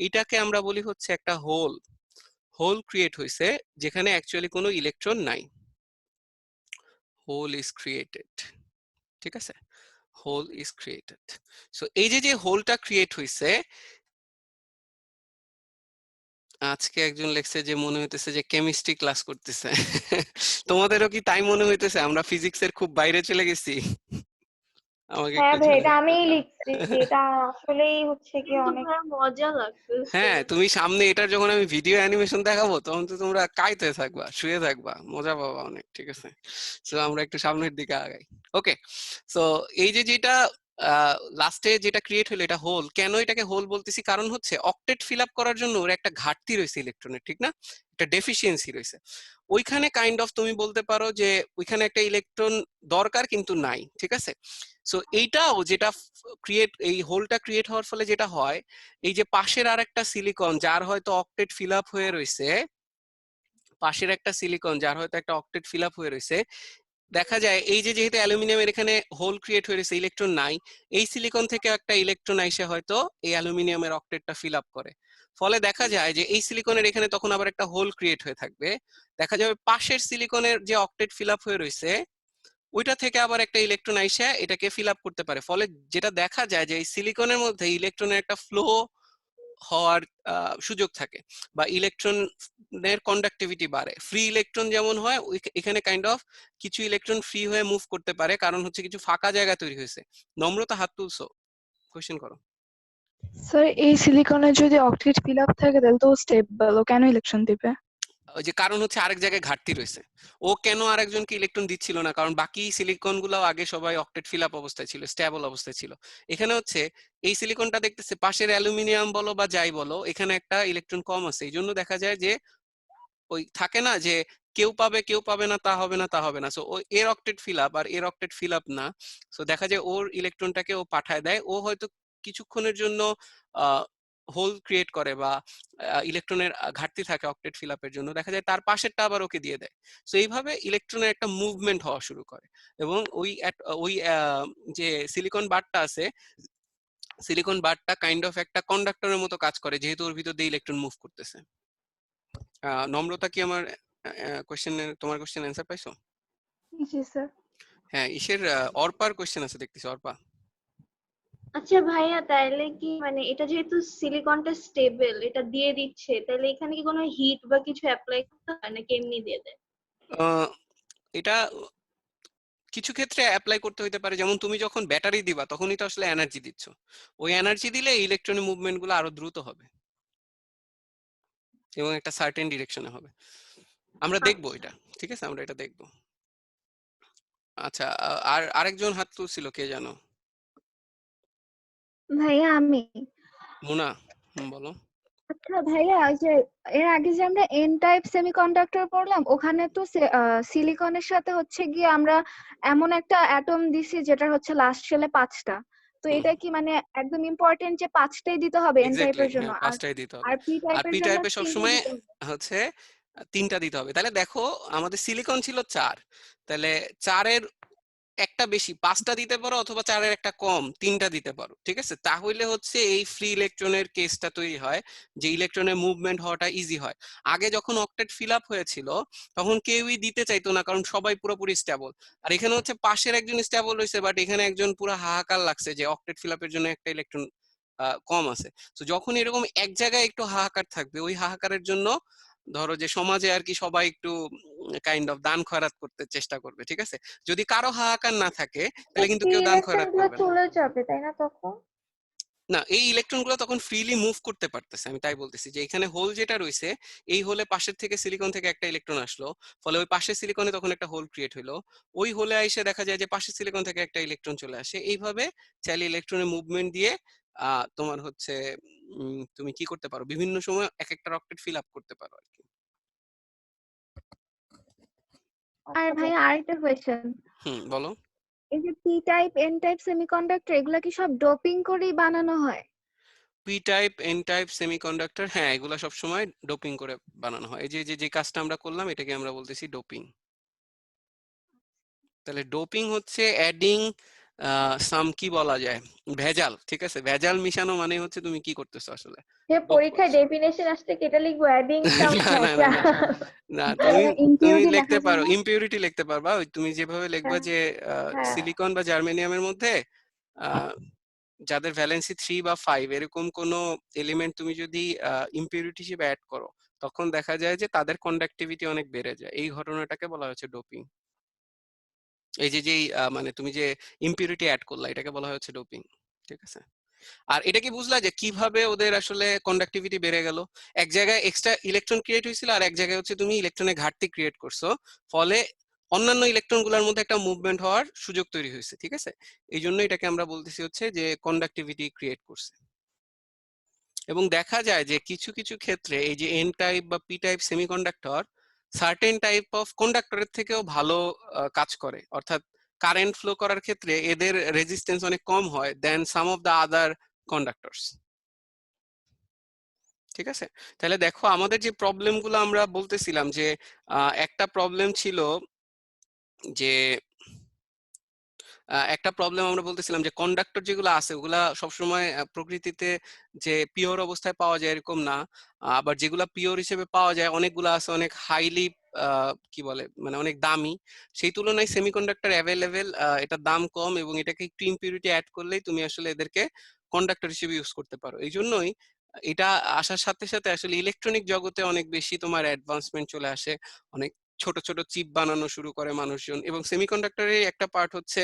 এটাকে আমরা বলি হচ্ছে একটা হোল ক্রিয়েট হয়েছে, যেখানে অ্যাকচুয়ালি কোনো ইলেকট্রন নাই। হোল ইজ ক্রিয়েটেড, ঠিক আছে, হোল ইজ ক্রিয়েটেড। সো এই যে হোলটা ক্রিয়েট হইছে, আজকে একজন লেখছে যে মনে হইতেছে যে কেমিস্ট্রি ক্লাস করতেছে। তোমাদেরও কি তাই মনে হইতেছে আমরা ফিজিক্সের খুব বাইরে চলে গেছি? আমাকে
হ্যাঁ
একটু
ভাই,
জানাও।
এটা আমিই লিখছি, এটা আসলেই হচ্ছে কি
কিন্তু
অনেক।
ভাইয়া মজা লাগতেছে।
হ্যাঁ, তুমি সামনে এটার যখন আমি ভিডিও অ্যানিমেশন দেখাবো, তখন তো তোমরা কাইতে থাকবা, শুয়ে থাকবা, মজা পাবা অনেক, ঠিক আছে। সো আমরা একটু সামনের দিকে আগাই। ওকে, সো এই যে যেটা লাস্টে যেটা ক্রিয়েট হলো, এটা হোল। কেন এটাকে হোল বলতেছি, কারণ হচ্ছে অক্টেট ফিল আপ করার জন্য ওর একটা ঘাটতি রয়েছে ইলেকট্রনের, ঠিক না, একটা ডেফিসিয়েন্সি রয়েছে ওইখানে। কাইন্ড অফ তুমি বলতে পারো যে ওইখানে একটা ইলেকট্রন দরকার কিন্তু নাই, ঠিক আছে। সো এইটাও যেটা ক্রিয়েট, এই হোলটা ক্রিয়েট হওয়ার ফলে যেটা হয়, এই যে পাশের আর একটা সিলিকন যার হয়তো অক্টেট ফিল আপ হয়ে রয়েছে, পাশের একটা সিলিকন যার হয়তো একটা অক্টেট ফিল আপ হয়ে রয়েছে, দেখা যায় এই যে যেহেতু অ্যালুমিনিয়ামের এখানে হোল ক্রিয়েট হয়ে রয়েছে, ইলেকট্রন নাই, এই সিলিকন থেকে একটা ইলেকট্রন আইসে হয়তো এই অ্যালুমিনিয়ামের অক্টেটটা ফিল আপ করে। ফলে দেখা যায় যে এই সিলিকনের এখানে তখন আবার একটা হোল ক্রিয়েট হয়ে থাকবে, দেখা যাবে পাশের সিলিকনের যে অক্টেট ফিল আপ হয়ে রয়েছে ওইটা থেকে আবার একটা ইলেকট্রন আইসে এটাকে ফিল আপ করতে পারে। ফলে যেটা দেখা যায় যে এই সিলিকনের মধ্যে ইলেকট্রনের একটা ফ্লো হওয়ার সুযোগ থাকে, বা ইলেকট্রনের কন্ডাক্টিভিটি বাড়ে। ফ্রি ইলেকট্রন যেমন হয়, এখানে কাইন্ড অফ কিছু ইলেকট্রন ফ্রি হয়ে মুভ করতে পারে, কারণ হচ্ছে কিছু ফাঁকা জায়গা তৈরি হয়েছে। নম্রতা হাত তুলছো, কোয়েশ্চেন করো।
স্যার এই সিলিকনের যদি অক্টেট ফিল আপ থাকে তাহলে তো স্টেবল, ও কেন ইলেকট্রন দিবে?
ওই যে কারণ হচ্ছে আরেক জায়গায় ঘাটতি রয়েছে। ও কেন আরেকজনকে ইলেকট্রন দিচ্ছিল না, কারণ বাকি সিলিকন গুলো আগে সবাই অক্টেট ফিল আপ অবস্থায় ছিল, স্টেবল অবস্থায় ছিল। এখানে হচ্ছে এই সিলিকনটা দেখতেছে পাশের অ্যালুমিনিয়াম বলো বা যাই বলো, এখানে একটা ইলেকট্রন কম আছে, এই জন্য দেখা যায় যে ওই থাকে না যে কেউ পাবে কেউ পাবে না, তা হবে না তা হবে না। সো ও এর অক্টেট ফিল আপ আর এর অক্টেট ফিল আপ না, সো দেখা যায় ওর ইলেকট্রনটাকে ও পাঠায় দেয়। ও হয়তো কিছুক্ষণের জন্য হোল ক্রিয়েট করে বা ইলেকট্রনের ঘাটতি থাকে অক্টেট ফিল আপের জন্য, দেখা যায় তার পাশেরটা আবার ওকে দিয়ে দেয়। সো এইভাবে ইলেকট্রনের একটা মুভমেন্ট হওয়া শুরু করে, এবং ওই যে সিলিকন বারটা আছে, সিলিকন বারটা কাইন্ড অফ একটা কন্ডাক্টরের মতো কাজ করে, যেহেতু ওর ভিতর দিয়ে ইলেকট্রন মুভ করতেছে। নম্রতা কি আমার তোমার কোশ্চেন অ্যান্সার পাইছো?
জি স্যার।
হ্যাঁ, ইসের অর্পার কোশ্চেন আছে দেখতেছি, অর্পা।
আচ্ছা ভাইয়া, তাইলে কি মানে এটা যেহেতু সিলিকনটা স্টেবল, এটা দিয়ে দিচ্ছে, তাহলে এখানে কি কোনো হিট বা কিছু অ্যাপ্লাই করতে হয় নাকি এমনি দিয়ে দেয়?
এটা কিছু ক্ষেত্রে অ্যাপ্লাই করতে হইতে পারে, যেমন তুমি যখন ব্যাটারি দিবা তখনই তো আসলে এনার্জি দিচ্ছ, ওই এনার্জি দিলে ইলেকট্রনিক মুভমেন্ট গুলো আরো দ্রুত হবে এবং একটা সার্টেন ডিরেকশনে হবে। আমরা দেখবো
আচ্ছা।
এটা, ঠিক আছে, আমরা এটা দেখবো। আচ্ছা, আর আরেকজন হাত তুলছিল, কে জানো?
ভাইয়া আমি
মুনা, বলো।
আচ্ছা ভাইয়া ওই যে এর আগে যে আমরা এন টাইপ সেমিকন্ডাক্টর পড়লাম ওখানে তো সিলিকনের সাথে হচ্ছে গিয়ে আমরা এমন একটা অ্যাটম দিছি যেটা হচ্ছে লাস্ট শেলে 5টা। তো
হুম,
এটা কি মানে একদম ইম্পর্টেন্ট যে 5টাই দিতে হবে এন
এক্স্যাক্টলি,
টাইপের জন্য
হ্যাঁ,
আর
5টাই দিতে হবে।
আর পি
আর
টাইপের
পি
জন্য
টাইপে
3টা
সবসময়
দিতে হবে?
হচ্ছে 3টা দিতে হবে। তাহলে দেখো আমাদের সিলিকন ছিল 4, তাহলে 4-এর একটা বেশি 5টা দিতে পারো, অথবা 4-এর একটা কম 3টা দিতে পারো, ঠিক আছে? তাহলে হচ্ছে এই ফ্রি ইলেকট্রনের কেসটা তৈরি হয়, যে ইলেকট্রনের মুভমেন্ট হওয়াটা ইজি হয়। আগে যখন অক্টেট ফিল আপ হয়েছিল তখন কেউই দিতে চাইতো না, কারণ সবাই পুরোপুরি স্টেবল। আর এখানে হচ্ছে পাশের একজন স্টেবল হয়েছে, বাট এখানে একজন পুরো হাহাকার লাগছে যে অক্টেট ফিল আপের জন্য একটা ইলেকট্রন কম আছে। তো যখন এরকম এক জায়গায় একটু হাহাকার থাকবে, ওই হাহাকারের জন্য ধরো যে সমাজে আর কি সবাই একটু কাইন্ড অফ দান খয়রাত করতে চেষ্টা করবে, ঠিক আছে? যদি কারো হাহাকার না থাকে তাহলে কিন্তু
ফ্রি
কেউ দান
ইলেকট্রন
খয়রাত
গুলো
করবে না।
চলে যাবে তাই না তখন?
না, এই ইলেকট্রন গুলো তখন ফ্রিলি মুভ করতে পারতেছে। আমি তাই বলতেছি যে এখানে হোল যেটা রয়েছে, এই হোলে পাশের থেকে সিলিকন থেকে একটা ইলেকট্রন আসলো, ফলে ওই পাশের সিলিকনে তখন একটা হোল ক্রিয়েট হলো। ওই হোলে এসে দেখা যায় যে পাশের সিলিকন থেকে একটা ইলেকট্রন চলে আসে। এইভাবে চাইলে ইলেকট্রনের মুভমেন্ট দিয়ে তোমার হচ্ছে তুমি কি করতে পারো, বিভিন্ন সময় এক একটা রকেট ফিল আপ করতে পারো আর কি।
আর
আচ্ছা
ভাইয়া আরেকটা কোয়েশ্চেন,
বলো।
এই যে P type N type semiconductor এগুলা কি সব ডোপিং করেই বানানো হয়?
P type, N type semiconductor, হ্যাঁ, এগুলা সবসময় ডোপিং করে বানানো হয়। এই যে যে কাজটা আমরা করলাম এটাকে আমরা বলতেছি ডোপিং। তাহলে ডোপিং হচ্ছে অ্যাডিং সাম, কি বলা যায়, ভেজাল, ঠিক আছে? ভেজাল মিশানো মানে হচ্ছে তুমি কি করতেছো আসলে,
যে
ডোপ
পরীক্ষায়
করছো।
ডেফিনেশন আসছে কেটে লিখবো অ্যাডিং সাম
না না না না না, তুমি
ভাইয়া
তুমি
ইমপিউরিটি
লিখতে
লেখা যায়
পারো,
না?
ইমপিউরিটি লিখতে পারবা। ওই তুমি যেভাবে লিখবা
হ্যাঁ
যে
হ্যাঁ
সিলিকন বা জার্মেনিয়ামের মধ্যে আহ, যাদের ভ্যালেন্সি 3 বা 5 এরকম কোন এলিমেন্ট তুমি যদি ইমপিউরিটি হিসেবে অ্যাড করো, তখন দেখা যায় যে তাদের কন্ডাক্টিভিটি অনেক বেড়ে যায়। এই ঘটনাটাকে বলা হচ্ছে ডোপিং। এই যে যেই মানে তুমি যে ইমপিউরিটি অ্যাড করলা, এটাকে বলা হচ্ছে ডোপিং, ঠিক আছে? আর এটা কি বুঝলা যে কিভাবে ওদের আসলে কন্ডাক্টিভিটি বেড়ে গেল? এক জায়গায় এক্সট্রা ইলেকট্রন ক্রিয়েট হয়েছিল, আর এক জায়গায় হচ্ছে তুমি ইলেকট্রনের ঘাটতি ক্রিয়েট করছো, ফলে অন্যান্য ইলেকট্রন গুলোর মধ্যে একটা মুভমেন্ট হওয়ার সুযোগ তৈরি হয়েছে, ঠিক আছে? এই জন্য এটাকে আমরা বলতেছি হচ্ছে যে কন্ডাক্টিভিটি ক্রিয়েট করছে। এবং দেখা যায় যে কিছু কিছু ক্ষেত্রে এই যে এন টাইপ বা P type semiconductor certain type of কন্ডাক্টরের থেকেও ভালো কাজ করে, অর্থাৎ কারেন্ট ফ্লো করার ক্ষেত্রে এদের রেজিস্ট্যান্স অনেক কম হয় দেন সাম অফ দা আদার কন্ডাক্টরস, ঠিক আছে? তাহলে দেখো আমাদের যে প্রবলেম গুলো আমরা বলতেছিলাম যে একটা প্রবলেম ছিল যে একটা প্রবলেম আমরা বলতেছিলাম যে কন্ডাক্টর যেগুলো আছে ওগুলা সবসময় প্রকৃতিতে যে পিওর অবস্থায় পাওয়া যায় এরকম না। আবার যেগুলা পিওর হিসেবে পাওয়া যায় অনেকগুলো আছে অনেক হাইলি কি বলে মানে অনেক দামি। সেই তুলনায় সেমিকন্ডাক্টর অ্যাভেলেবেল, এটার দাম কম, এবং এটাকে একটু ইম্পিউরিটি অ্যাড করলেই তুমি আসলে এদেরকে কন্ডাক্টর হিসেবে ইউজ করতে পারো। এই জন্যই এটা আসার সাথে সাথে আসলে ইলেকট্রনিক জগতে অনেক বেশি তোমার অ্যাডভান্সমেন্ট চলে আসে। অনেক ছোট ছোট চিপ বানানো শুরু করে মানুষজন, এবং সেমিকন্ডাক্টরের একটা পার্ট হচ্ছে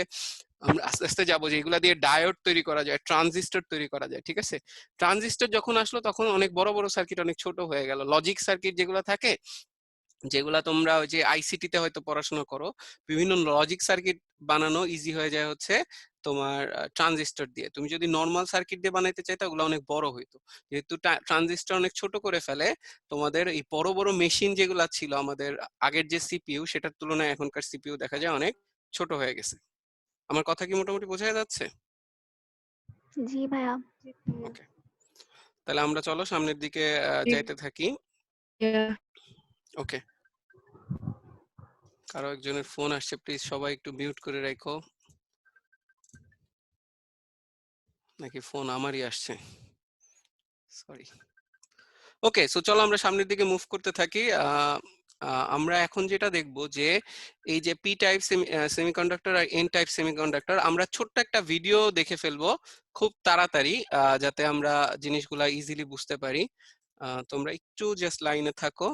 আমরা আস্তে আস্তে যাবো যে এগুলা দিয়ে ডায়োড তৈরি করা যায়, ট্রানজিস্টর তৈরি করা যায়, ঠিক আছে? ট্রানজিস্টর যখন আসলো তখন অনেক বড় বড় সার্কিট অনেক ছোট হয়ে গেল। লজিক সার্কিট যেগুলো থাকে, যেগুলা তোমরা ওই যে আইসিটি তে হয়তো পড়াশোনা করো, বিভিন্ন লজিক সার্কিট বানানো ইজি হয়ে যায় হচ্ছে তোমার ট্রানজিস্টর দিয়ে। তুমি যদি নর্মাল সার্কিট দিয়ে বানাইতে চাইতে ওগুলো অনেক বড় হইতো। যেহেতু ট্রানজিস্টর অনেক ছোট করে ফেলে, তোমাদের এই বড় বড় মেশিন যেগুলা ছিল আমাদের আগের যে সিপিইউ, সেটার তুলনায় এখনকার সিপিইউ দেখা যায় অনেক ছোট হয়ে গেছে। আমার কথা কি মোটামুটি বোঝা যাচ্ছে?
জি ভাইয়া।
ওকে, তাহলে আমরা চলো সামনের দিকে যাইতে থাকি। ওকে, কারো একজনের ফোন আসছে, প্লিজ সবাই একটু মিউট করে রাখো। নাকি ফোন আমারই আসছে? সরি। ওকে, সো চলো আমরা সামনের দিকে মুভ করতে থাকি। আমরা এখন যেটা দেখব যে এই যে পি টাইপ সেমিকন্ডাক্টর আর এন টাইপ সেমিকন্ডাক্টর, আমরা ছোট্ট একটা ভিডিও দেখে ফেলবো খুব তাড়াতাড়ি, যাতে আমরা জিনিসগুলা ইজিলি বুঝতে পারি। তোমরা একটু জাস্ট লাইনে থাকো।